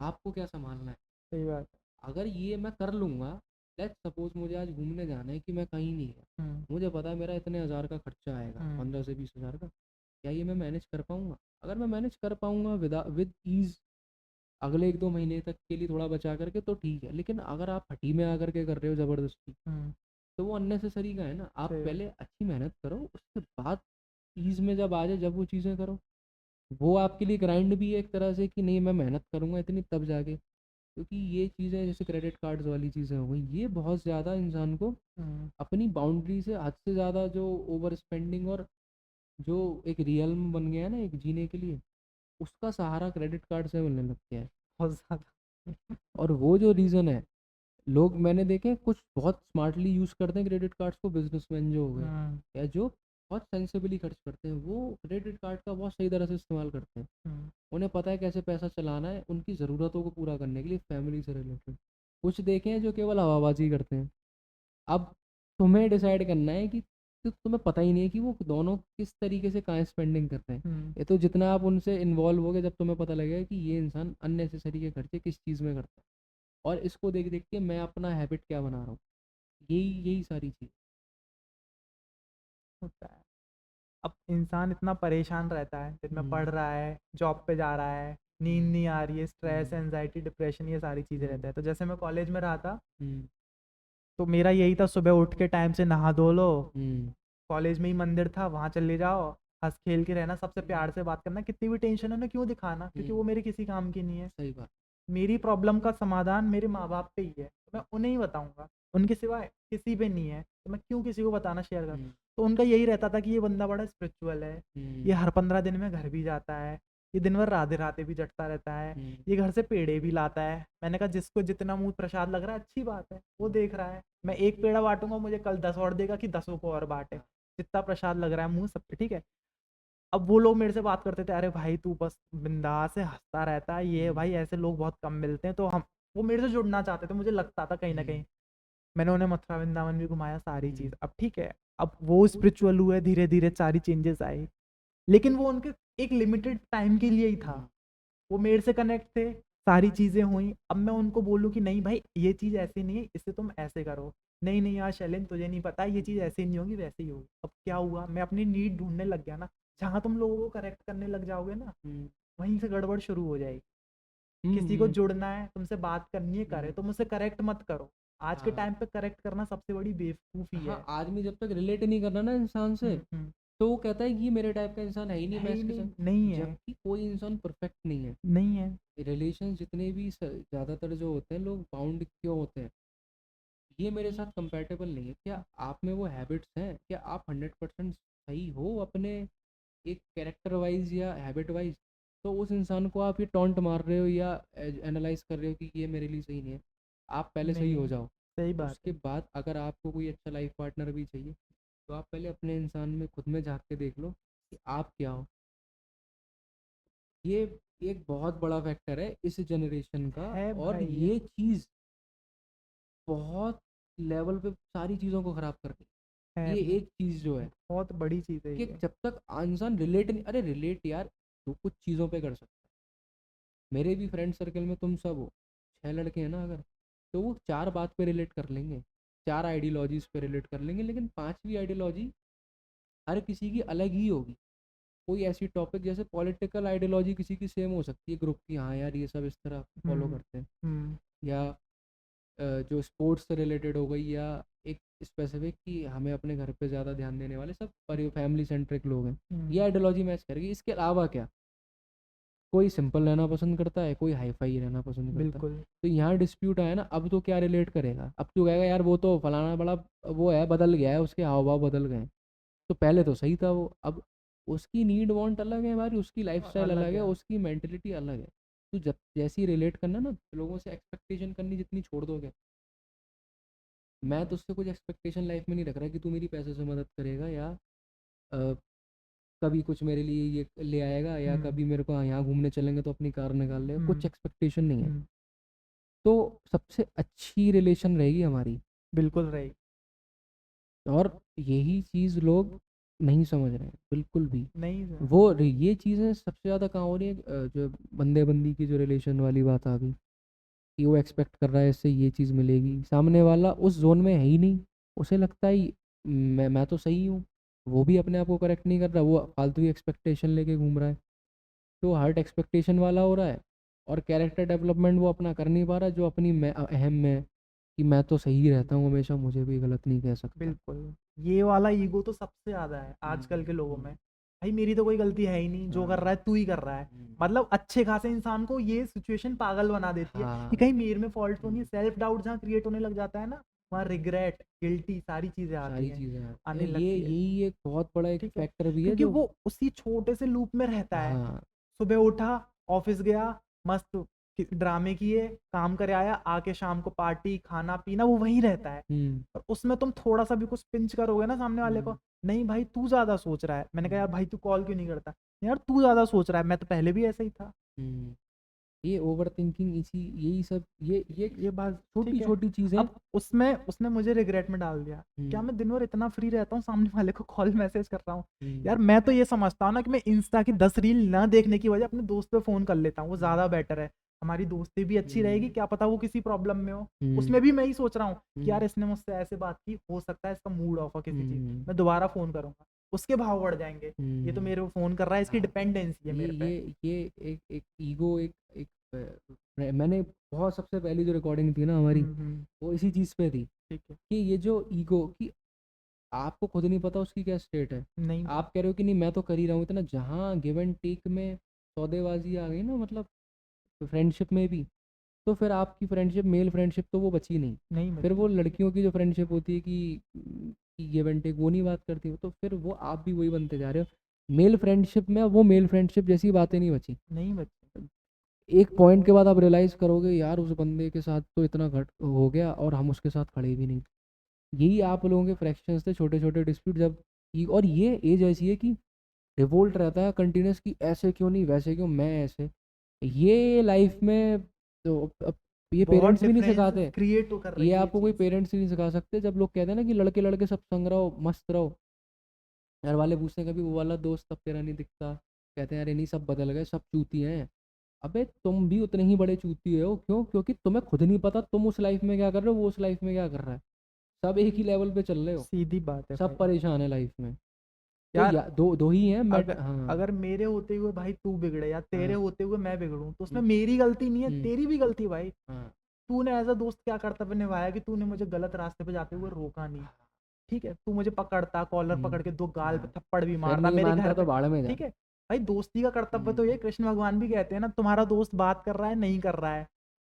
आपको क्या संभालना है। सही बात है। अगर ये मैं कर लूँगा, लेट्स सपोज मुझे आज घूमने जाना है कि मैं कहीं नहीं गया, हुँ, मुझे पता है मेरा इतने हज़ार का खर्चा आएगा, हुँ, 15 से 20 हज़ार का। क्या ये मैं मैनेज कर पाऊँगा? अगर मैं मैनेज कर पाऊँगा विद ईज़ अगले 1-2 महीने तक के लिए थोड़ा बचा करके, तो ठीक है। लेकिन अगर आप फटी में आकर के कर रहे हो ज़बरदस्ती, हुँ, तो वो अननेसेसरी का है ना। आप सही बात। पहले अच्छी मेहनत करो, उसके बाद ईज़ में जब आ जाए, जब वो चीज़ें करो, वो आपके लिए ग्राइंड भी है एक तरह से कि नहीं मैं मेहनत करूँगा इतनी तब जाके। क्योंकि ये चीज़ें जैसे क्रेडिट कार्ड्स वाली चीज़ें हो गई, ये बहुत ज़्यादा इंसान को हुँ, अपनी बाउंड्री से हद से ज़्यादा जो ओवर स्पेंडिंग और जो एक रियल्म बन गया है ना एक जीने के लिए, उसका सहारा क्रेडिट कार्ड से मिलने लग गया है। बहुत ज़्यादा। और वो जो रीज़न है, लोग मैंने देखे हैं, कुछ बहुत स्मार्टली यूज़ करते हैं क्रेडिट कार्ड्स को, बिजनेसमैन जो हो गए हुँ, या जो बहुत सेंसिबली खर्च करते हैं, वो क्रेडिट कार्ड का बहुत सही तरह से इस्तेमाल करते हैं। हुँ, उन्हें पता है कैसे पैसा चलाना है उनकी ज़रूरतों को पूरा करने के लिए, फैमिली से रिलेटेड। कुछ देखे हैं जो केवल हवाबाजी करते हैं। अब तुम्हें डिसाइड करना है कि तुम्हें पता ही नहीं है कि वो दोनों किस तरीके से कहाँ स्पेंडिंग करते हैं। हुँ, ये तो जितना आप उनसे इन्वॉल्व होगे, जब तुम्हें पता लगेगा कि ये इंसान अननेसेसरी के खर्चे किस चीज़ में करता है, और इसको देख देख के मैं अपना हैबिट क्या बना रहा हूँ। यही यही सारी चीज़। होता है। अब इंसान इतना परेशान रहता है, दिन में पढ़ हम्म। रहा है, जॉब पे जा रहा है, नींद हम्म। नहीं आ रही है, स्ट्रेस, हम्म। एंग्ज़ायटी, डिप्रेशन, ये सारी चीज़ें रहते हम्म। हैं। तो जैसे मैं कॉलेज में रहा था, हम्म। तो मेरा यही था सुबह उठ के टाइम से नहा धो लो, हम्म। कॉलेज में ही मंदिर था, वहाँ चले जाओ, हँस खेल के रहना, सबसे प्यार से बात करना, कितनी भी टेंशन है ना क्यों दिखाना, क्योंकि हम्म। वो मेरे किसी काम की नहीं है। सही बात। मेरी प्रॉब्लम का समाधान मेरे माँ-बाप पे ही है, तो मैं उन्हें ही बताऊँगा, उनके सिवाय किसी पे नहीं है, तो मैं क्यों किसी को बताना शेयर करूँ? हम्म। तो उनका यही रहता था कि ये बंदा बड़ा स्पिरिचुअल है, ये हम्म। हर 15 दिन में घर भी जाता है, ये दिन भर राधे-राधे भी जटता रहता है, हम्म। ये घर से पेड़े भी लाता है। मैंने कहा जिसको जितना मुँह प्रसाद लग रहा है अच्छी बात है, वो देख रहा है। मैं 1 पेड़ा बाँटूँगा मुझे कल 10 और देगा कि 10 को और बाँटे, जितना प्रसाद लग रहा है मुँह सब पे, ठीक है? अब वो लोग मेरे से बात करते थे, अरे भाई तू बस बिंदास है, हँसता रहता है, ये हम्म। भाई ऐसे लोग बहुत कम मिलते हैं, तो हम वो मेरे से जुड़ना चाहते थे, मुझे लगता था कहीं न हम्म। कहीं। मैंने उन्हें मथुरा वृंदावन भी घुमाया, सारी हम्म। चीज़। अब ठीक है, अब वो स्पिरिचुअल हुए, धीरे-धीरे सारी चेंजेस आई, लेकिन वो उनके एक लिमिटेड टाइम के लिए ही था। हम्म। वो मेरे से कनेक्ट थे, सारी चीज़ें हुई। अब मैं उनको बोलूँ कि नहीं भाई ये चीज़ ऐसी नहीं है, इसे तुम ऐसे करो। नहीं, नहीं यार शैलेन तुझे नहीं पता ये चीज़ ऐसे नहीं होगी, वैसे ही होगी। अब क्या हुआ, मैं अपनी नीड ढूँढने लग गया ना। जहाँ तुम लोगों को करेक्ट करने लग जाओगे ना, हम्म। वहीं से गड़बड़ शुरू हो जाएगी। किसी को हम्म। जुड़ना है, तुमसे बात करनी है, करे, हम्म। तुम उसे करेक्ट मत करो। आज के हाँ। टाइम पे करेक्ट करना सबसे बड़ी बेवकूफ़ी हाँ, है। आदमी जब तक रिलेट नहीं करना ना इंसान से, हुँ। तो वो कहता है कि ये मेरे टाइप का इंसान है ही नहीं, है मैं ही इसके नहीं, साथ। नहीं है, जबकि कोई इंसान परफेक्ट नहीं है। नहीं है। रिलेशन जितने भी ज़्यादातर जो होते हैं, लोग बाउंड क्यों होते हैं, ये मेरे साथ कंपैटिबल नहीं है। क्या आप में वो हैबिट्स हैं? क्या आप 100% सही हो अपने एक कैरेक्टर वाइज या हैबिट वाइज? तो उस इंसान को आप ये टॉन्ट मार रहे हो या एनालाइज कर रहे हो कि ये मेरे लिए सही नहीं है। आप पहले सही नहीं हो है, जाओ, सही बात उसके है। बाद अगर आपको कोई अच्छा लाइफ पार्टनर भी चाहिए, तो आप पहले अपने इंसान में खुद में झाँक के देख लो कि आप क्या हो। ये एक बहुत बड़ा फैक्टर है इस जनरेशन का, है और भाई, ये चीज़ बहुत लेवल पे सारी चीज़ों को ख़राब कर दी। है ये भाई, एक चीज़ जो है बहुत बड़ी चीज़ है कि ये। जब तक इंसान रिलेट नहीं, अरे रिलेट यार तो कुछ चीज़ों पे कर सकता है। मेरे भी फ्रेंड सर्कल में तुम सब हो, 6 लड़के हैं ना अगर, तो वो 4 बात पे रिलेट कर लेंगे, 4 आइडियोलॉजीज़ पे रिलेट कर लेंगे, लेकिन 5वीं आइडियोलॉजी हर किसी की अलग ही होगी। कोई ऐसी टॉपिक जैसे पॉलिटिकल आइडियोलॉजी किसी की सेम हो सकती है ग्रुप की, हाँ यार ये सब इस तरह फॉलो हुँ, करते हैं, हुँ, या जो स्पोर्ट्स से रिलेटेड हो गई, या एक स्पेसिफिक कि हमें अपने घर पे ज़्यादा ध्यान देने वाले सब फैमिली सेंट्रिक लोग हैं, ये हम्म, आइडियोलॉजी मैच करेगी। इसके अलावा क्या, कोई सिंपल रहना पसंद करता है, कोई हाई फाई रहना पसंद करता है। बिल्कुल। तो यहाँ डिस्प्यूट आया ना, अब तो क्या रिलेट करेगा, अब तो कहेगा यार वो तो फलाना बड़ा वो है, बदल गया है, उसके हाव भाव बदल गए हैं। तो पहले तो सही था वो, अब उसकी नीड वांट अलग है हमारी, उसकी लाइफस्टाइल अलग अलग है, है। उसकी मेंटेलिटी अलग है। तो जब जैसी रिलेट करना ना, लोगों से एक्सपेक्टेशन करनी जितनी छोड़ दोगे, मैं तो उससे कुछ एक्सपेक्टेशन लाइफ में नहीं रख रहा कि तू मेरी पैसे से मदद करेगा, या कभी कुछ मेरे लिए ये ले आएगा, या हम्म, कभी मेरे को यहाँ घूमने चलेंगे तो अपनी कार निकाल लेगा, कुछ हम्म, एक्सपेक्टेशन नहीं है। हम्म, तो सबसे अच्छी रिलेशन रहेगी हमारी। बिल्कुल रही। और यही चीज़ लोग नहीं समझ रहे हैं बिल्कुल भी। नहीं है। ये चीज़ें सबसे ज़्यादा कहाँ हो रही है, जो बंदे बंदी की जो रिलेशन वाली बात आ गई, कि वो एक्सपेक्ट कर रहा है इससे ये चीज़ मिलेगी, सामने वाला उस जोन में है ही नहीं, उसे लगता है मैं तो सही हूँ, वो भी अपने आप को करेक्ट नहीं कर रहा, वो फालतू की एक्सपेक्टेशन लेके घूम रहा है। तो हार्ट एक्सपेक्टेशन वाला हो रहा है, और कैरेक्टर डेवलपमेंट वो अपना कर नहीं पा रहा, जो अपनी मैं अहम में, कि मैं तो सही रहता हूँ हमेशा, मुझे कोई गलत नहीं कह सकता। बिल्कुल। ये वाला ईगो तो सबसे ज़्यादा है आजकल के लोगों में। भाई मेरी तो कोई गलती है ही नहीं, जो कर रहा है तू ही कर रहा है। मतलब अच्छे खासे इंसान को ये सिचुएशन पागल बना देती है कि हाँ, कहीं मेरे में फॉल्ट तो नहीं है। सेल्फ डाउट जहाँ क्रिएट होने लग जाता है ना, वहाँ रिग्रेट, गिल्टी सारी चीज़ें आती सारी हैं, चीज़ें आती आने हैं। ये लगती है। यही एक बहुत बड़ा एक ठीक है, फैक्टर भी है क्योंकि जो, वो उसी छोटे से लूप में रहता है। हाँ, सुबह उठा, ऑफिस गया, मस्त ड्रामे किए, काम करे आया, आके शाम को पार्टी खाना पीना, वो वहीं रहता है। हम्म, और उसमें तुम थोड़ा सा भी कुछ पिंच करोगे ना सामने वाले को, नहीं भाई तू ज्यादा सोच रहा है। मैंने कहा यार भाई तू कॉल क्यों नहीं करता, यार तू ज्यादा सोच रहा है, मैं तो पहले भी ऐसा ही था। हम्म, ये ओवर थिंकिंग, इसी यही सब, ये ये बात छोटी ठीक है। छोटी चीज़ें। अब उसमें उसने मुझे रिग्रेट में डाल दिया। क्या हम्म, मैं दिन भर इतना फ्री रहता हूँ सामने वाले को कॉल मैसेज कर रहा हूँ? हम्म, यार मैं तो ये समझता हूँ ना कि मैं इंस्टा की 10 रील ना देखने की वजह अपने दोस्त पे फोन कर लेता हूँ, वो ज्यादा बेटर है। हमारी दोस्ती भी अच्छी रहेगी, क्या पता वो किसी प्रॉब्लम में हो। हम्म, उसमें भी मैं ही सोच रहा हूँ कि यार हम्म, इसने मुझसे ऐसे बात की, हो सकता है इसका मूड ऑफ हो किसी चीज, हम्म, मैं दोबारा फोन करूंगा, उसके भाव बढ़ जाएंगे। ये तो हम्म, मेरे को फोन कर रहा है, इसकी हाँ, डिपेंडेंसी है ये मेरे पे। ये ये एक एक ईगो, एक एक मैंने बहुत सबसे पहली जो रिकॉर्डिंग थी ना हमारी, हम्म। वो इसी चीज़ पे थी, ठीक है। कि ये जो ईगो, कि आपको खुद नहीं पता उसकी क्या स्टेट है। नहीं आप कह रहे हो कि नहीं मैं तो कर ही रहा हूँ इतना, जहाँ गिव एंड टेक में सौदेबाजी आ गई ना, मतलब फ्रेंडशिप में भी, तो फिर आपकी फ्रेंडशिप, मेल फ्रेंडशिप तो वो बची नहीं। नहीं फिर वो बची। लड़कियों की जो फ्रेंडशिप होती है कि गिव एंड टेक, वो नहीं बात करती हो, तो फिर वो आप भी वही बनते जा रहे हो। मेल फ्रेंडशिप में वो मेल फ्रेंडशिप जैसी बातें नहीं बची। नहीं बची। एक पॉइंट के बाद आप रियलाइज़ करोगे यार उस बंदे के साथ तो इतना घट हो गया, और हम उसके साथ खड़े भी नहीं। यही आप लोगों के फ्रैक्शंस थे, छोटे छोटे डिस्प्यूट, जब और ये एज ऐसी है कि रिवोल्ट रहता है कंटिन्यूस, कि ऐसे क्यों नहीं, वैसे क्यों, मैं ऐसे, ये लाइफ में तो अब ये बहुत पेरेंट्स भी नहीं डिफरेंस सिखाते। क्रिएट कर ये रही है ये आपको कोई चीज। पेरेंट्स ही नहीं सिखा सकते। जब लोग कहते हैं ना कि लड़के लड़के सब संग रहो, मस्त रहो, घर वाले पूछते हैं कभी वो वाला दोस्त अब तेरा नहीं दिखता, कहते हैं अरे नहीं सब बदल गए, सब चूती हैं। अबे तुम भी उतने ही बड़े चूती हो, क्यों? क्योंकि तुम्हें खुद नहीं पता तुम उस लाइफ में क्या कर रहे हो, वो उस लाइफ में क्या कर रहा है। सब एक ही लेवल पे चल रहे हो, सीधी बात है सब भाई। परेशान है लाइफ में। तो यार दो दो ही हैं, अगर हाँ, अगर मेरे होते हुए भाई तू बिगड़े या तेरे हाँ, होते हुए मैं बिगड़ूं, तो उसमें हम्म, मेरी गलती नहीं है, हम्म, तेरी भी गलती भाई। हाँ, तूने एज अ दोस्त क्या कर्तव्य निभाया कि तूने मुझे गलत रास्ते पे जाते हुए रोका नहीं। ठीक है, तू मुझे पकड़ता, कॉलर हम्म, पकड़ के दो गाल पे हाँ, थप्पड़ भी फिर मारता नहीं मेरे मानता घर तो पे। भाड़ में जा। ठीक है भाई, दोस्ती का कर्तव्य तो हम्म, ये कृष्ण भगवान भी कहते हैं ना, तुम्हारा दोस्त बात कर रहा है नहीं कर रहा है,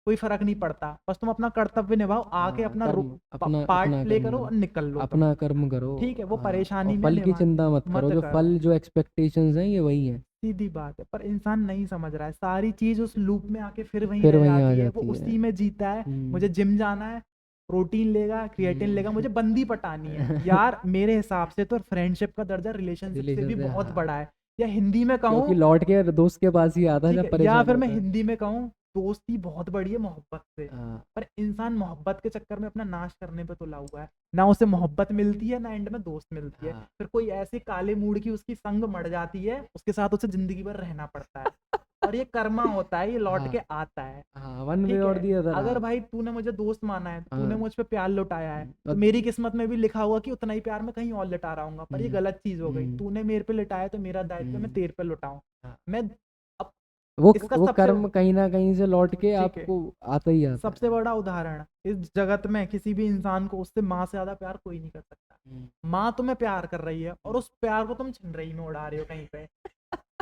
कोई फर्क नहीं पड़ता, बस तुम अपना कर्तव्य निभाओ, आके हाँ, अपना कर्म, अपना पार्ट अपना प्ले कर्म करो करो, और निकल लो तुम। अपना कर्म करो। ठीक है, वो हाँ, और परेशानी में फल की निभा चिंता मत मत करो, जो करो। फल, जो एक्सपेक्टेशंस हैं ये वही है। सीधी बात है, पर इंसान नहीं समझ रहा है, सारी चीज उस लूप में आके फिर वहीं फिर रह वहीं आ जाती है, वो जाती है। उसी में जीता है। हम्म, मुझे जिम जाना है, प्रोटीन लेगा, क्रिएटिन लेगा, हम्म, मुझे बंदी पटानी है। यार मेरे हिसाब से तो फ्रेंडशिप का दर्जा रिलेशनशिप से रिलेशन भी से, बहुत हाँ, बड़ा है। या हिंदी में क्योंकि कहूँ, लौट के दोस्त के पास ही आता है ठीक जब है, या परेशान फिर मैं होता है। हिंदी में कहूँ, दोस्ती बहुत बड़ी है मोहब्बत से। हाँ, पर इंसान मोहब्बत के चक्कर में अपना नाश करने पे तुला हुआ है। ना उसे मोहब्बत मिलती है, ना एंड में दोस्त मिलती है। हाँ, फिर कोई ऐसे काले मूड की उसकी संग मर जाती है, उसके साथ उसे जिंदगी भर रहना पड़ता है। और ये कर्मा होता है, ये लौट हाँ, के आता है। हाँ, वन वे ठीक और है, दी अदर, अगर हाँ, भाई तूने मुझे दोस्त माना है, तूने हाँ, मुझ पे प्यार लुटाया है, तो और, मेरी किस्मत में भी लिखा हुआ कि उतना ही प्यार मैं कहीं और लुटा रहा हूँ। पर ये हम्म, गलत चीज हो गई, हम्म, तूने मेरे पे लुटाया तो मेरा दायित्व है मैं हम्म, तेरे पे लुटाऊं। हाँ, मैं अब इसका वो सबसे कर्म कहीं ना कहीं से लौट के ठीक है, आपको आता ही आता है। सबसे बड़ा उदाहरण इस जगत में किसी भी इंसान को उससे माँ से ज्यादा प्यार कोई नहीं कर सकता। माँ तुम्हें प्यार कर रही है और उस प्यार को तुम छिनरई में उड़ा रहे हो कहीं पे।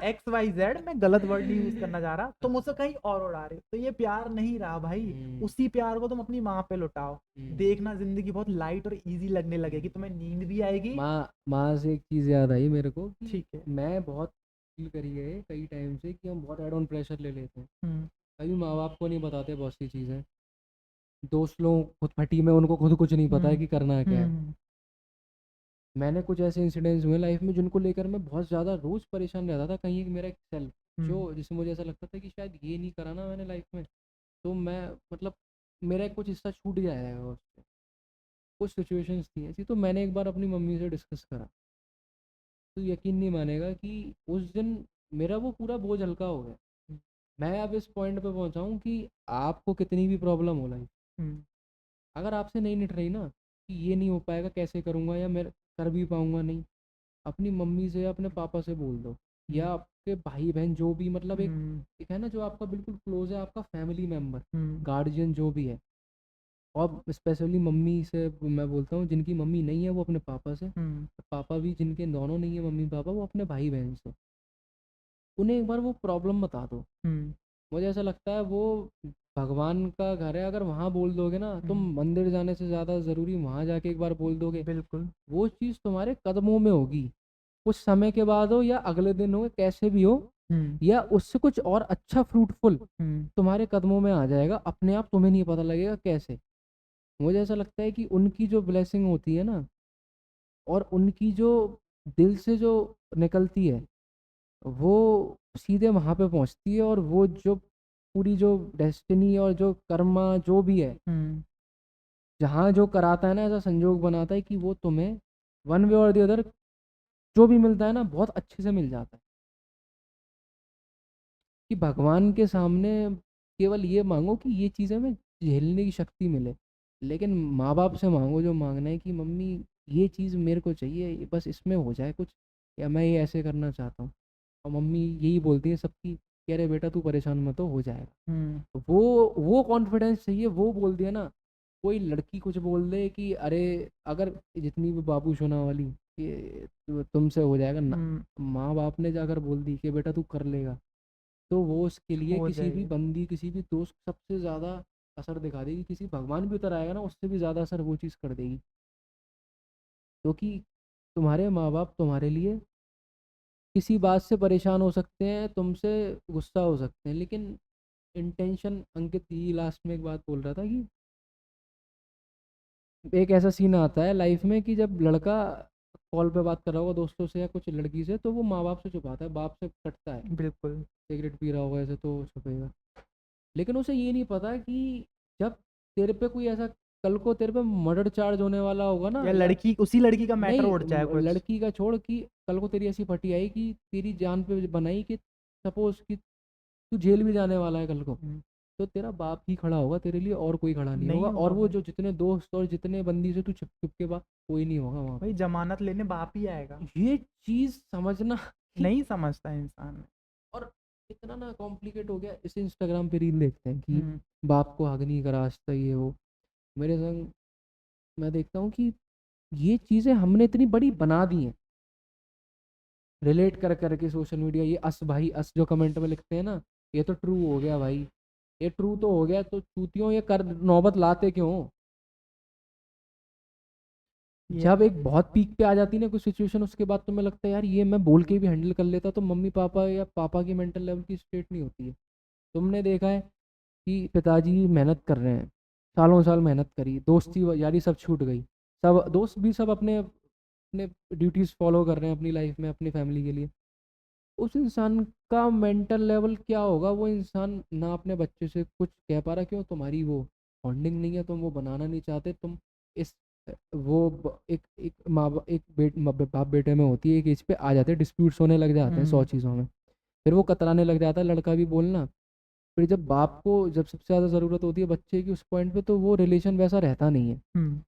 एक्स वाई जेड, मैं गलत वर्ड नहीं यूज करना चाह रहा, तुम उसे कहीं और उड़ा रहे हो, तो ये प्यार नहीं रहा भाई। उसी प्यार को तुम अपनी माँ पे लुटाओ, देखना जिंदगी बहुत लाइट और इजी लगने लगेगी, तुम्हें नींद भी आएगी। माँ से एक चीज़ याद आई मेरे को कि ठीक है। मैं बहुत फील करी है कई टाइम से कि हम बहुत एड ऑन प्रेशर ले लेते हैं। हम्म। कभी माँ बाप को नहीं बताते बहुत सी चीज़ें। दोस्त लोग खुद फटी में, उनको खुद कुछ नहीं पता है हम्म। कि करना क्या है। हम्म। मैंने कुछ ऐसे इंसिडेंट्स हुए लाइफ में जिनको लेकर मैं बहुत ज़्यादा रोज़ परेशान रहता था। कहीं एक मेरा एक सेल्फ जो जिससे मुझे ऐसा लगता था कि शायद ये नहीं करा ना मैंने लाइफ में, तो मैं मतलब मेरा कुछ हिस्सा छूट जाएगा उससे। कुछ सिचुएशंस थी ऐसी, तो मैंने एक बार अपनी मम्मी से डिस्कस करा। तो यकीन नहीं मानेगा कि उस दिन मेरा वो पूरा बोझ हल्का हो गया। मैं अब इस पॉइंट पे पहुंचा हूँ कि आपको कितनी भी प्रॉब्लम हो लाइफ, अगर आपसे नहीं निट रही ना कि ये नहीं हो पाएगा, कैसे करूँगा या मैं कर भी पाऊँगा नहीं, अपनी मम्मी से या अपने पापा से बोल दो, या आपके भाई बहन जो भी, मतलब एक है ना जो आपका बिल्कुल क्लोज है, आपका फैमिली मेम्बर, गार्जियन जो भी है। और स्पेशली मम्मी से मैं बोलता हूँ, जिनकी मम्मी नहीं है वो अपने पापा से, पापा भी जिनके दोनों नहीं है मम्मी पापा, वो अपने भाई बहन से। उन्हें एक बार वो प्रॉब्लम बता दो। मुझे ऐसा लगता है वो भगवान का घर है, अगर वहाँ बोल दोगे ना, तुम मंदिर जाने से ज़्यादा ज़रूरी वहाँ जाके एक बार बोल दोगे, बिल्कुल। वो चीज़ तुम्हारे कदमों में होगी। कुछ समय के बाद हो या अगले दिन हो, कैसे भी हो, या उससे कुछ और अच्छा फ्रूटफुल तुम्हारे कदमों में आ जाएगा अपने आप, तुम्हें नहीं पता लगेगा कैसे। मुझे ऐसा लगता है कि उनकी जो ब्लेसिंग होती है ना, और उनकी जो दिल से जो निकलती है, वो सीधे वहाँ पे पहुँचती है, और वो जो पूरी जो डेस्टिनी और जो कर्मा जो भी है, जहाँ जो कराता है ना, ऐसा संजोग बनाता है कि वो तुम्हें वन वे और दी अदर जो भी मिलता है ना, बहुत अच्छे से मिल जाता है। कि भगवान के सामने केवल ये मांगो कि ये चीज़ें में झेलने की शक्ति मिले, लेकिन माँ बाप से मांगो जो मांगना है कि मम्मी ये चीज़ मेरे को चाहिए, बस इसमें हो जाए कुछ, या मैं ये ऐसे करना चाहता हूँ। और मम्मी यही बोलती है सबकी कि अरे बेटा तू परेशान मत हो जाएगा। तो वो कॉन्फिडेंस चाहिए, वो बोल दिया ना। कोई लड़की कुछ बोल दे कि अरे, अगर जितनी भी बाबू सोना वाली कि तुमसे हो जाएगा ना, माँ बाप ने जाकर बोल दी कि बेटा तू कर लेगा, तो वो उसके लिए हो किसी भी जाएगी। बंदी, किसी भी दोस्त सबसे ज़्यादा असर दिखा देगी। किसी भगवान भी उतर आएगा ना, उससे भी ज़्यादा असर वो चीज़ कर देगी। क्योंकि तुम्हारे माँ बाप तुम्हारे लिए किसी बात से परेशान हो सकते हैं, तुमसे गुस्सा हो सकते हैं, लेकिन इंटेंशन, अंकित ही लास्ट में एक बात बोल रहा था कि एक ऐसा सीन आता है लाइफ में कि जब लड़का कॉल पे बात कर रहा होगा दोस्तों से या कुछ लड़की से, तो वो माँ बाप से छुपाता है, बाप से कटता है। बिल्कुल। सिगरेट पी रहा होगा ऐसे तो छुपेगा, लेकिन उसे ये नहीं पता कि जब तेरे पे कोई ऐसा, कल को तेरे पे मर्डर चार्ज होने वाला होगा ना, या या लड़की, उसी लड़की का मैटर नहीं, उठ जाए कुछ। लड़की का छोड़, कि कल को तेरी ऐसी फटी आई कि तेरी जान पे बनाई, कि सपोज कि तू जेल भी जाने वाला है कल को, तो तेरा बाप ही खड़ा होगा तेरे लिए, और कोई खड़ा नहीं नहीं होगा। और होगा वो भाई। जो जितने दोस्त और जितने बंदी से तू छुप छुप के बात, कोई नहीं होगा वहाँ भाई जमानत लेने बाप ही आएगा। पे। ये चीज़ समझना कि, नहीं समझता इंसान। और इतना ना कॉम्प्लिकेट हो गया। इसे इंस्टाग्राम पे रील देखते हैं कि हम्म। बाप को हक नहीं करा आज तक, ये वो। मेरे संग मैं देखता हूँ कि ये चीज़ें हमने इतनी बड़ी बना दी हैं, रिलेट कर करके सोशल मीडिया। ये अस भाई अस जो कमेंट में लिखते हैं ना, ये तो ट्रू हो गया भाई, ये ट्रू तो हो गया, तो चूतियों ये कर नौबत लाते क्यों हो? ये जब एक बहुत पीक पे आ जाती है ना कुछ सिचुएशन, उसके बाद तुम्हें लगता है यार ये मैं बोल के भी हैंडल कर लेता, तो मम्मी पापा या पापा की मेंटल लेवल की स्टेट नहीं होती है। तुमने देखा है कि पिताजी मेहनत कर रहे हैं, सालों साल मेहनत करी, दोस्ती यारी सब छूट गई, सब दोस्त भी सब अपने अपने ड्यूटीज फॉलो कर रहे हैं अपनी लाइफ में, अपनी फैमिली के लिए। उस इंसान का मेंटल लेवल क्या होगा? वो इंसान ना अपने बच्चे से कुछ कह पा रहा, क्यों? तुम्हारी वो बॉन्डिंग नहीं है, तुम वो बनाना नहीं चाहते। तुम इस एक एक बाप बेटे में होती है, एक एज पे आ जाते हैं, डिस्प्यूट्स होने लग जाते हैं 100 चीज़ों में, फिर वो कतराने लग जाता है लड़का भी बोलना। फिर जब बाप को जब सबसे ज़्यादा ज़रूरत होती है बच्चे की उस पॉइंट पे, तो वो रिलेशन वैसा रहता नहीं है।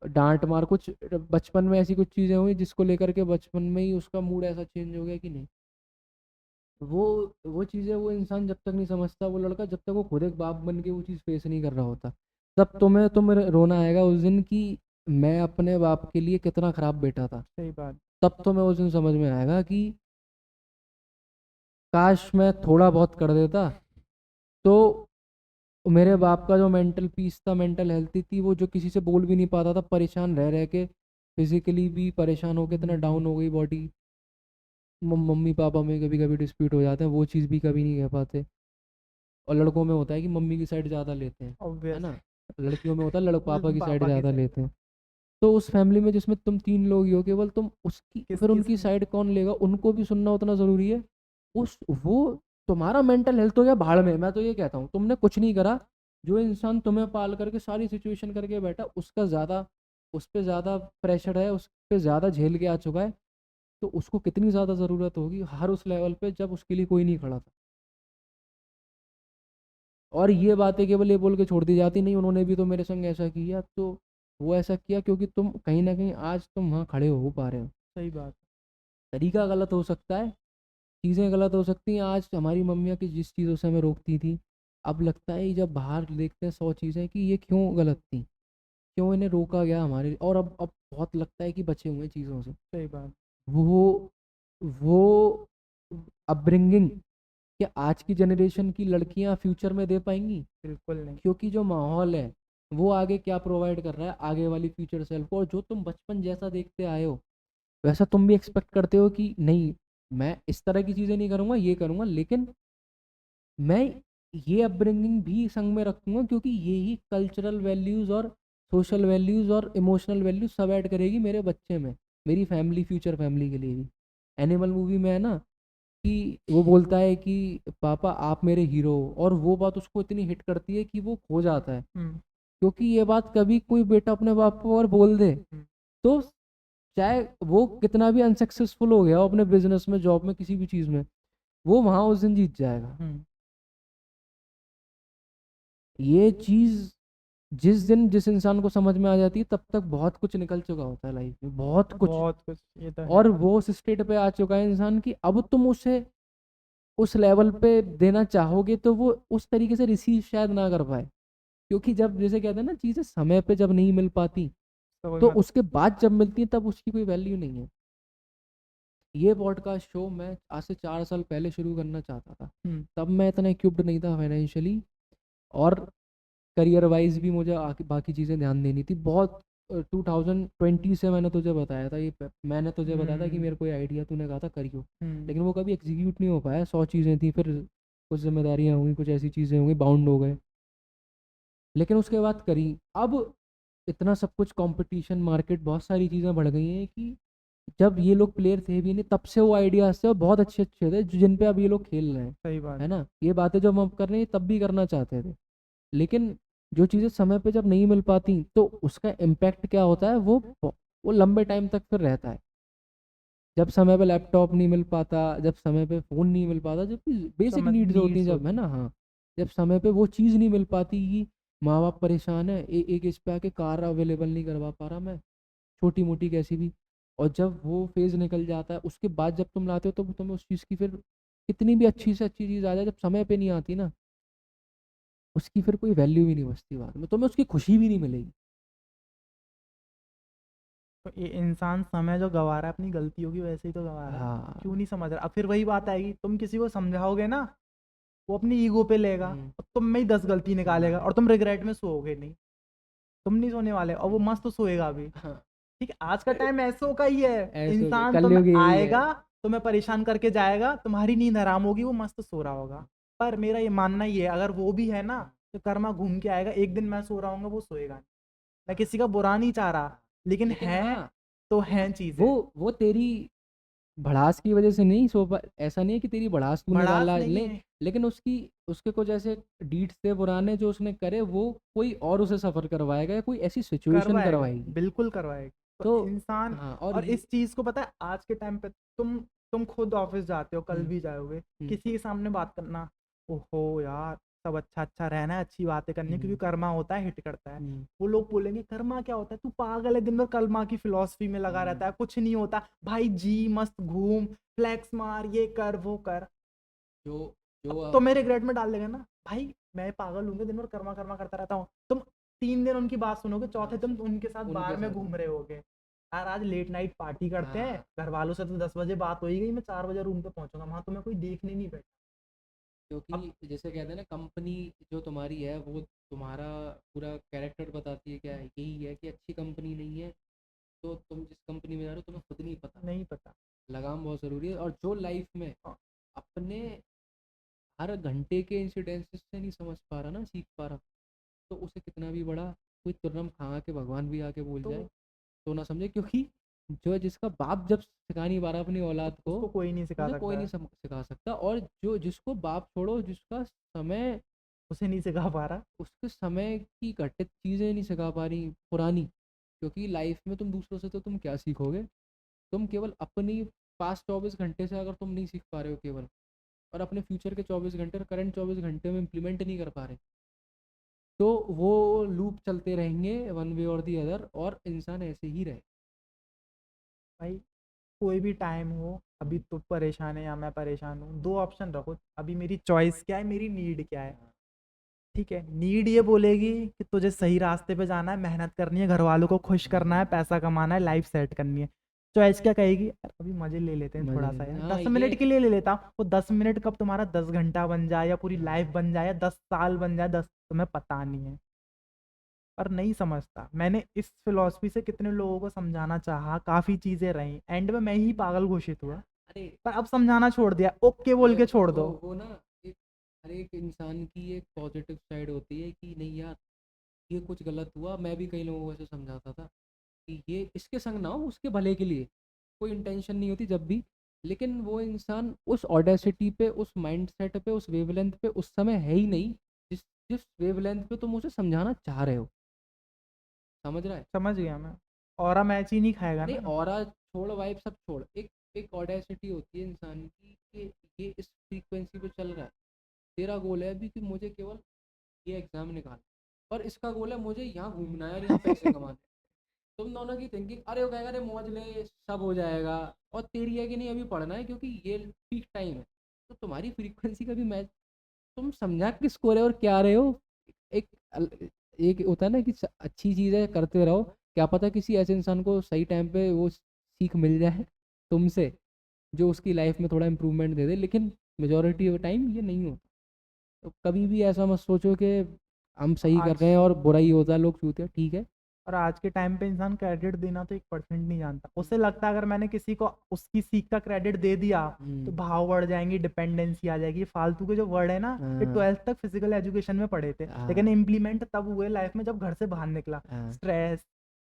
डांट मार कुछ बचपन में ऐसी कुछ चीज़ें हुई जिसको लेकर के बचपन में ही उसका मूड ऐसा चेंज हो गया कि नहीं, वो चीज़ें वो इंसान जब तक नहीं समझता, वो लड़का जब तक वो खुद एक बाप बन के वो चीज़ फेस नहीं कर रहा होता, तब तुम्हें रोना आएगा उस दिन कि मैं अपने बाप के लिए कितना खराब बेटा था। सही बात। तब तुम्हें उस दिन समझ में आएगा कि काश मैं थोड़ा बहुत कर देता, तो मेरे बाप का जो मेंटल पीस था, मेंटल हेल्थ थी, वो जो किसी से बोल भी नहीं पाता था, परेशान रह रह के, फिजिकली भी परेशान हो के इतना डाउन हो गई बॉडी। मम्मी पापा में कभी कभी डिस्प्यूट हो जाते हैं, वो चीज़ भी कभी नहीं कह पाते। और लड़कों में होता है कि मम्मी की साइड ज़्यादा लेते हैं, है ऑब्वियस। ना। लड़कियों में होता है पापा की साइड पापा की ज़्यादा साइड। लेते हैं। तो उस फैमिली में जिसमें तुम 3 लोग ही हो केवल, तुम उसकी किस फिर किस उनकी साइड कौन लेगा, उनको भी सुनना उतना ज़रूरी है। उस वो तुम्हारा मेंटल हेल्थ हो गया भाड़ में, मैं तो ये कहता हूँ, तुमने कुछ नहीं करा। जो इंसान तुम्हें पाल करके सारी सिचुएशन करके बैठा, उसका ज़्यादा, उस पे ज़्यादा प्रेशर है, उस पे ज़्यादा झेल के आ चुका है, तो उसको कितनी ज़्यादा ज़रूरत होगी हर उस लेवल पे जब उसके लिए कोई नहीं खड़ा था। और ये बातें केवल ये बोल के छोड़ दी जाती नहीं, उन्होंने भी तो मेरे संग ऐसा किया, तो वो ऐसा किया क्योंकि तुम कहीं ना कहीं आज तुम वहाँ खड़े हो पा रहे हो। सही बात। तरीका गलत हो सकता है, चीज़ें गलत हो सकती हैं। आज हमारी मम्मियाँ की जिस चीज़ों से हमें रोकती थी, अब लगता है कि जब बाहर देखते हैं 100 चीज़ें कि ये क्यों गलत थी, क्यों इन्हें रोका गया हमारे, और अब बहुत लगता है कि बचे हुए हैं चीज़ों से। सही बात। वो वो अपब्रिंगिंग क्या आज की जनरेशन की लड़कियां फ्यूचर में दे पाएंगी? बिल्कुल नहीं। क्योंकि जो माहौल है वो आगे क्या प्रोवाइड कर रहा है आगे वाली फ्यूचर सेल्फ को, और जो तुम बचपन जैसा देखते आए हो वैसा तुम भी एक्सपेक्ट करते हो कि नहीं, मैं इस तरह की चीज़ें नहीं करूँगा, ये करूँगा, लेकिन मैं ये अपब्रिंगिंग भी संग में रखूँगा, क्योंकि यही कल्चरल वैल्यूज़ और सोशल वैल्यूज़ और इमोशनल वैल्यूज़ सब ऐड करेगी मेरे बच्चे में, मेरी फैमिली, फ्यूचर फैमिली के लिए भी। एनिमल मूवी में है ना कि वो बोलता है कि पापा आप मेरे हीरो हो, और वो बात उसको इतनी हिट करती है कि वो खो जाता है। हम्म। क्योंकि ये बात कभी कोई बेटा अपने बाप को और बोल दे, हम्म। तो चाहे वो कितना भी अनसक्सेसफुल हो गया हो अपने बिजनेस में, जॉब में, किसी भी चीज़ में, वो वहाँ उस दिन जीत जाएगा। हम्म। ये चीज़ जिस दिन जिस इंसान को समझ में आ जाती है, तब तक बहुत कुछ निकल चुका होता है लाइफ में, बहुत कुछ। बहुत कुछ, ये तो है। और वो उस स्टेट पे आ चुका है इंसान कि अब तुम उसे उस लेवल पे देना चाहोगे तो वो उस तरीके से रिसीव शायद ना कर पाए। क्योंकि जब जैसे कहते हैं ना, चीज़ें समय पे जब नहीं मिल पाती, तो कोई तो मतलब। उसके बाद जब मिलती है तब उसकी कोई वैल्यू नहीं है। ये पॉडकास्ट शो मैं आज से 4 साल पहले शुरू करना चाहता था। हम्म। तब मैं इतना इक्विप्ड नहीं था फाइनेंशियली, और करियर वाइज भी मुझे बाकी चीज़ें ध्यान देनी थी बहुत। 2020 से मैंने तुझे बताया था, मैंने तुझे बताया था कि हम्म। मेरे कोई आइडिया, तूने कहा था करियो, हम्म। लेकिन वो कभी एग्जीक्यूट नहीं हो पाया। 100 चीज़ें थी, फिर कुछ जिम्मेदारियाँ हुई, कुछ ऐसी चीज़ें हुई, बाउंड हो गए, लेकिन उसके बाद करी। अब इतना सब कुछ कंपटीशन, मार्केट, बहुत सारी चीज़ें बढ़ गई हैं कि जब ये लोग प्लेयर थे भी नहीं, तब से वो आइडियाज थे और बहुत अच्छे अच्छे थे जिन पे अब ये लोग खेल रहे हैं, सही बात। है ना। ये बातें जो हम अब कर रहे हैं तब भी करना चाहते थे, लेकिन जो चीज़ें समय पे जब नहीं मिल पाती, तो उसका इम्पैक्ट क्या होता है, वो लंबे टाइम तक फिर रहता है। जब समय पे लैपटॉप नहीं मिल पाता, जब समय पे फ़ोन नहीं मिल पाता, जब बेसिक समझ नीड्स होती हैं, नीड्स जब, है होती ना, हैं। हाँ, जब समय पे वो चीज़ नहीं मिल पाती कि माँ बाप परेशान है, एक एज पे आके कार अवेलेबल नहीं करवा पा रहा मैं, छोटी मोटी कैसी भी, और जब वो फेज़ निकल जाता है, उसके बाद जब तुम लाते हो, तो तुम्हें उस चीज़ की फिर कितनी भी अच्छी से अच्छी चीज़ आ जाए, जब समय पे नहीं आती ना, उसकी फिर कोई वैल्यू भी नहीं बचती बाद में, तुम्हें उसकी खुशी भी नहीं मिलेगी। तो ये इंसान समय जो गवा रहा है अपनी गलतियों की वजह से ही तो गवा रहा है। क्यों हाँ। नहीं समझ रहा? अब फिर वही बात आएगी, तुम किसी को समझाओगे ना, वो अपनी ईगो पे लेगा हम्म। और तुम में ही 10 गलती निकालेगा हाँ। और तुम रिग्रेट में सोओगे नहीं। तुम नहीं सोने वाले और वो मस्त सोएगा भी। हाँ। ठीक है, आज का टाइम ऐसो का ही है। ऐसे हो गया, इंसान तुम्हें कलयुग यही है। आएगा, तुम्हें परेशान करके जाएगा, तुम्हारी नींद हराम होगी, वो मस्त सो रहा होगा। पर मेरा ये मानना ही है, अगर वो भी है ना, तो कर्मा घूम के आएगा। एक दिन मैं सो रहा हूँ, वो सोएगा नहीं। मैं किसी का बुरा नहीं चाह रहा, लेकिन लेकिन है हाँ, तो हैं चीजें। वो तेरी भड़ास की वजह से नहीं सो पा, ऐसा नहीं है कि तेरी भड़ास तूने भड़ास डाला नहीं ले, है। लेकिन उसके कुछ ऐसे डीड्स थे पुराने जो उसने करे, वो कोई और उसे सफ़र करवाएगा या कोई ऐसी सिचुएशन करवाएगा, करवाएगी। बिल्कुल करवाएगा। तो तो इंसान, हाँ, और इस चीज को पता है आज के टाइम पे, तुम खुद ऑफिस जाते हो, कल हम्म, भी जाओगे, हम्म, किसी के सामने बात करना, ओहो यार, सब अच्छा अच्छा रहना है, अच्छी बातें करनी है, क्योंकि हम्म, कर्मा होता है, हिट करता है। हम्म, वो लोग बोलेंगे कर्मा क्या होता है, तू पागल है, दिन भर कर्मा की फिलॉसफी में लगा रहता है, कुछ नहीं होता भाई, जी मस्त घूम, फ्लैक्स मार, ये कर वो कर। जो जो अब आप तो मेरे रिग्रेट में डाल देगा ना भाई, मैं पागल हूँ दिन भर कर्मा कर्मा करता रहता हूँ। तुम 3 दिन उनकी बात सुनोगे, चौथे दिन उनके साथ उनके बार में साथ घूम रहे होगे। यार आज लेट नाइट पार्टी करते हैं, हाँ, घर वालों से तो 10 बजे बात हो ही गई, मैं 4 बजे रूम पे पहुंचूंगा, वहां तुम्हें कोई देखने नहीं बैठा। अब क्योंकि जैसे कहते हैं ना, कंपनी जो तुम्हारी है वो तुम्हारा पूरा कैरेक्टर बताती है। क्या है, यही है कि अच्छी कंपनी नहीं है तो तुम जिस कंपनी में जा रहे हो तुम्हें खुद नहीं पता। नहीं पता। लगाम बहुत ज़रूरी है। और जो लाइफ में हाँ, अपने हर घंटे के इंसिडेंसेस से नहीं समझ पा रहा ना, सीख पा रहा, तो उसे कितना भी बड़ा कोई तुर्रम खा के भगवान भी आके बोल तो जाए तो ना समझे। क्योंकि जो जिसका बाप जब सिखा नहीं पा रहा अपनी औलाद को, उसको कोई नहीं सिखा उसे कोई सकता नहीं है। सिखा सकता। और जो जिसको बाप छोड़ो, जिसका समय, उसे नहीं सिखा पा रहा। उसके समय की घटित चीज़ें नहीं सिखा पा रही पुरानी। क्योंकि लाइफ में तुम दूसरों से तो तुम क्या सीखोगे? तुम केवल अपनी पास्ट 24 घंटे से अगर तुम नहीं सीख पा रहे हो केवल, और अपने फ्यूचर के 24 घंटे और करंट 24 घंटे में इम्प्लीमेंट नहीं कर पा रहे, तो वो लूप चलते रहेंगे वन वे और दी अदर, और इंसान ऐसे ही रहे। भाई कोई भी टाइम हो, अभी तो परेशान है या मैं परेशान हूँ, दो ऑप्शन रखो, अभी मेरी चॉइस क्या है, मेरी नीड क्या है। हाँ, ठीक है, नीड ये बोलेगी कि तुझे सही रास्ते पे जाना है, मेहनत करनी है, घर वालों को खुश करना है, पैसा कमाना है, लाइफ सेट करनी है। चॉइस क्या कहेगी, "यार, अभी मजे ले लेते हैं मजे थोड़ा सा लेते यार, हैं। हाँ, 10 मिनट ये के लिए ले लेता हूँ, वो 10 मिनट कब तुम्हारा 10 घंटा बन जाए या पूरी लाइफ हाँ, बन जाए या 10 साल बन जाए, दस तुम्हें पता नहीं है। पर नहीं समझता। मैंने इस फिलॉसफी से कितने लोगों को समझाना चाहा, काफ़ी चीज़ें रहीं, एंड में मैं ही पागल घोषित हुआ। अरे पर अब समझाना छोड़ दिया, ओके बोल के छोड़ दो। वो ना, एक हर एक इंसान की एक पॉजिटिव साइड होती है कि नहीं यार, ये कुछ गलत हुआ। मैं भी कई लोगों को ऐसे समझाता था कि ये इसके संग ना हो, उसके भले के लिए। कोई इंटेंशन नहीं होती जब भी, लेकिन वो इंसान उस ऑडेसिटी पे, उस माइंडसेट पे, उस वेवलेंथ पे उस समय है ही नहीं, जिस जिस वेवलेंथ पे तुम उसे समझाना चाह रहे हो। समझ रहा है? समझ गया मैं। ऑरा मैच ही नहीं खाएगा नहीं, ना। ऑरा छोड़, वाइब सब छोड़, एक एक ऑडेसिटी होती है इंसान की कि ये इस फ्रीक्वेंसी पे चल रहा है। तेरा गोल है अभी कि मुझे केवल ये एग्जाम निकाल, और इसका गोल है मुझे यहाँ घूमना है और यहाँ पैसे कमाने। तुम दोनों की थिंकिंग, अरे वो कहेगा अरे मौज ले सब हो जाएगा, और तेरी है कि नहीं अभी पढ़ना है क्योंकि ये पीक टाइम है। तो तुम्हारी फ्रीक्वेंसी का भी मैच, तुम समझा किसको रहे हो और क्या रहे हो। एक एक होता है ना कि अच्छी चीज़ें करते रहो, क्या पता किसी ऐसे इंसान को सही टाइम पे वो सीख मिल जाए तुमसे, जो उसकी लाइफ में थोड़ा इम्प्रूवमेंट दे दे। लेकिन मेजोरिटी ऑफ टाइम ये नहीं होता। तो कभी भी ऐसा मत सोचो कि हम सही कर आज रहे हैं और बुरा ही होता है, लोग छूते हैं, ठीक है। और आज के टाइम पे इंसान क्रेडिट देना तो 1% नहीं जानता। उसे लगता है अगर मैंने किसी को उसकी सीख का क्रेडिट दे दिया तो हम्म, भाव बढ़ जाएंगी, डिपेंडेंसी आ जाएगी। ये फालतू के जो वर्ड है ना, ये हाँ, 12th तक फिजिकल एजुकेशन में पढ़े थे, लेकिन हाँ, इम्प्लीमेंट तब हुए लाइफ में जब घर से बाहर निकला। हाँ, स्ट्रेस,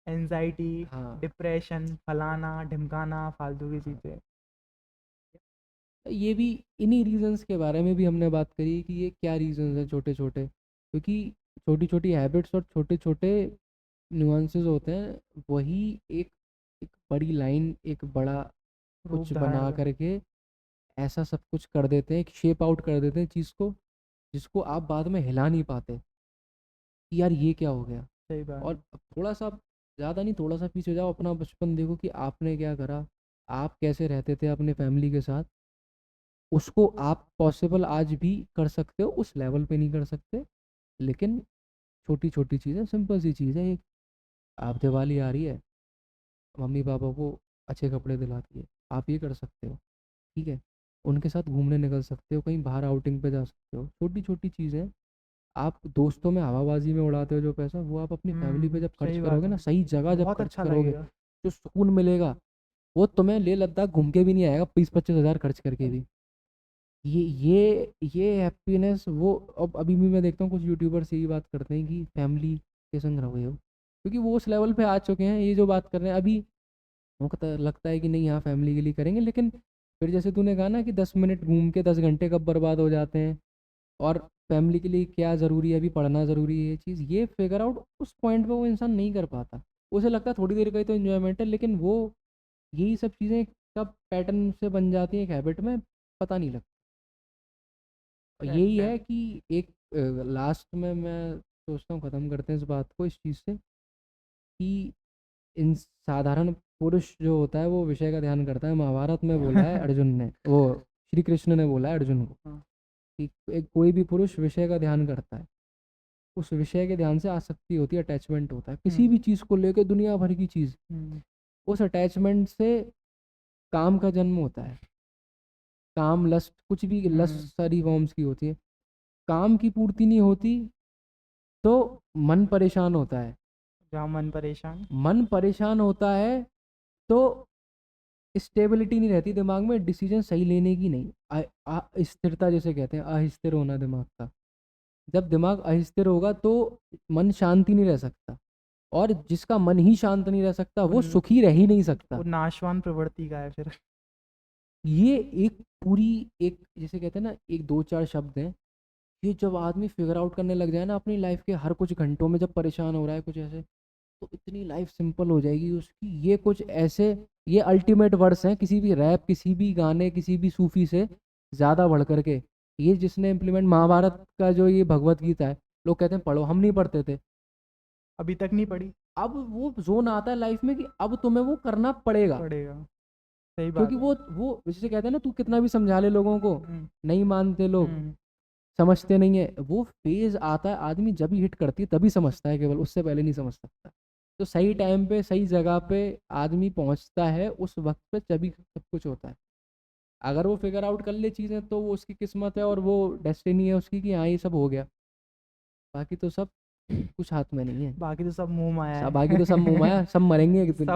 एंजाइटी, हाँ, डिप्रेशन, फलाना ढिमकाना, फालतू की हाँ। चीज़ें। ये भी इन्हीं रीजंस के बारे में भी हमने बात करी कि ये क्या रीजंस हैं छोटे छोटे। क्योंकि छोटी छोटी हैबिट्स और छोटे छोटे नुआंसेस होते हैं, वही एक एक बड़ी लाइन, एक बड़ा रूप कुछ धारण बना कर। करके ऐसा सब कुछ कर देते हैं, एक शेप आउट कर देते हैं चीज़ को, जिसको आप बाद में हिला नहीं पाते कि यार ये क्या हो गया। सही बात और है। अब थोड़ा सा, ज़्यादा नहीं, थोड़ा सा पीछे जाओ, अपना बचपन देखो कि आपने क्या करा, आप कैसे रहते थे अपने फैमिली के साथ। उसको आप पॉसिबल आज भी कर सकते हो, उस लेवल पे नहीं कर सकते, लेकिन छोटी छोटी चीज़ें, सिंपल सी चीज़ है। एक, आप दिवाली आ रही है, मम्मी पापा को अच्छे कपड़े दिलाती है, आप ये कर सकते हो, ठीक है। उनके साथ घूमने निकल सकते हो, कहीं बाहर आउटिंग पे जा सकते हो, छोटी छोटी चीज़ें। आप दोस्तों में हवाबाजी में उड़ाते हो जो पैसा, वो आप अपनी फैमिली पे जब खर्च सही बात करोगे ना, है। सही जगह जब बहुत खर्च अच्छा करोगे, लगेगा। जो सुकून मिलेगा, वो तुम्हें लेह लद्दाख घूम के भी नहीं आएगा 20-25 हज़ार खर्च करके भी। ये हैप्पीनेस वो, अब अभी भी मैं देखता हूँ कुछ यूट्यूबर्स यही बात करते हैं कि फैमिली के संग रहो हो, क्योंकि वो उस लेवल पे आ चुके हैं। ये जो बात कर रहे हैं अभी, उनको लगता है कि नहीं हाँ फैमिली के लिए करेंगे, लेकिन फिर जैसे तूने कहा ना कि 10 मिनट घूम के 10 घंटे कब बर्बाद हो जाते हैं, और फैमिली के लिए क्या ज़रूरी है, अभी पढ़ना ज़रूरी है, ये चीज़ ये फिगर आउट उस पॉइंट पे वो इंसान नहीं कर पाता। उसे लगता है थोड़ी देर का ही तो इन्जॉयमेंट है, लेकिन वो यही सब चीज़ें कब पैटर्न से बन जाती हैं एक हैबिट में, पता नहीं लगता। और यही करेक्ट है। है कि एक लास्ट में मैं सोचता हूँ ख़त्म करते हैं इस बात को इस चीज़ से कि इन साधारण पुरुष जो होता है वो विषय का ध्यान करता है। महाभारत में बोला है अर्जुन ने, वो श्री कृष्ण ने बोला है अर्जुन को हाँ। कि एक कोई भी पुरुष विषय का ध्यान करता है, उस विषय के ध्यान से आसक्ति होती है, अटैचमेंट होता है किसी भी चीज़ को लेकर, दुनिया भर की चीज़। उस अटैचमेंट से काम का जन्म होता है। काम, लस्ट, कुछ भी लस्ट सारी फॉर्म्स की होती है। काम की पूर्ति नहीं होती तो मन परेशान होता है। जहाँ मन परेशान होता है तो स्टेबिलिटी नहीं रहती दिमाग में, डिसीजन सही लेने की नहीं, स्थिरता जिसे कहते हैं, अस्थिर होना दिमाग का। जब दिमाग अस्थिर होगा तो मन शांति नहीं रह सकता, और जिसका मन ही शांत नहीं रह सकता वो सुखी रह ही नहीं सकता। वो नाशवान प्रवृत्ति का है फिर। ये एक पूरी, एक जैसे कहते हैं ना, एक 2-4 शब्द हैं, ये जब आदमी फिगर आउट करने लग जाए ना अपनी लाइफ के हर कुछ घंटों में, जब परेशान हो रहा है कुछ ऐसे, तो इतनी लाइफ सिंपल हो जाएगी उसकी। ये कुछ ऐसे, ये अल्टीमेट वर्ड्स हैं किसी भी रैप, किसी भी गाने, किसी भी सूफी से ज़्यादा बढ़ करके। ये जिसने इम्प्लीमेंट, महाभारत का जो ये भगवत गीता है, लोग कहते हैं पढ़ो, हम नहीं पढ़ते थे, अभी तक नहीं पढ़ी। अब वो जोन आता है लाइफ में कि अब तुम्हें वो करना पड़ेगा। सही बात क्योंकि है। वो जैसे कहते हैं ना, तू कितना भी समझा ले लोगों को, नहीं मानते लोग, हम्म, समझते नहीं है। वो फेज आता है, आदमी जब ही हिट करती है तभी समझता है, केवल उससे पहले नहीं समझ सकता। तो सही टाइम पे सही जगह पे आदमी पहुंचता है, उस वक्त पे तभी सब कुछ होता है। अगर वो फिगर आउट कर ले चीज़ें तो वो उसकी किस्मत है और वो डेस्टिनी है उसकी कि हाँ ये सब हो गया। बाकी तो सब कुछ हाथ में नहीं है। बाकी तो सब मुंह माया है। बाकी तो सब मुंह माया, सब मरेंगे एक दिन।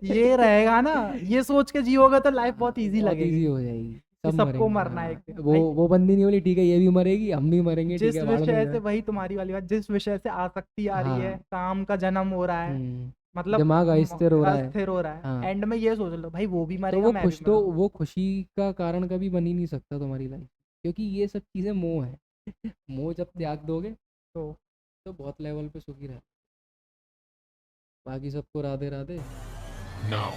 ये रहेगा ना, ये सोच के जियोगे तो लाइफ बहुत इजी बहुत लगेगी ईजी हो जाएगी। कि सब सबको मरेंगे, मरना है एक हाँ। दिन। वो बंदी नहीं बोली ठीक है ये भी मरेगी, हम भी मरेंगे, ठीक जिस है, भाड़ में विषय से, जाए। वही तुम्हारी वाली बात, जिस विषय से आसक्ति आ रही है, हाँ। काम का जन्म हो रहा है, मतलब दिमाग अस्थिर हो रहा है। अस्थिर हो रहा है, हाँ। एंड में ये सोच लो भाई वो भी तो मरेगा, मैं भी तो मरूंगा। वो खुशी का कारण कभी बन ही नहीं सकता तुम्हारी लाइफ, क्योंकि ये सब चीज़ें मोह है। मोह जब त्याग दोगे तो बहुत लेवल पे सुखी रहे। बाकी सबको राधे राधे। Now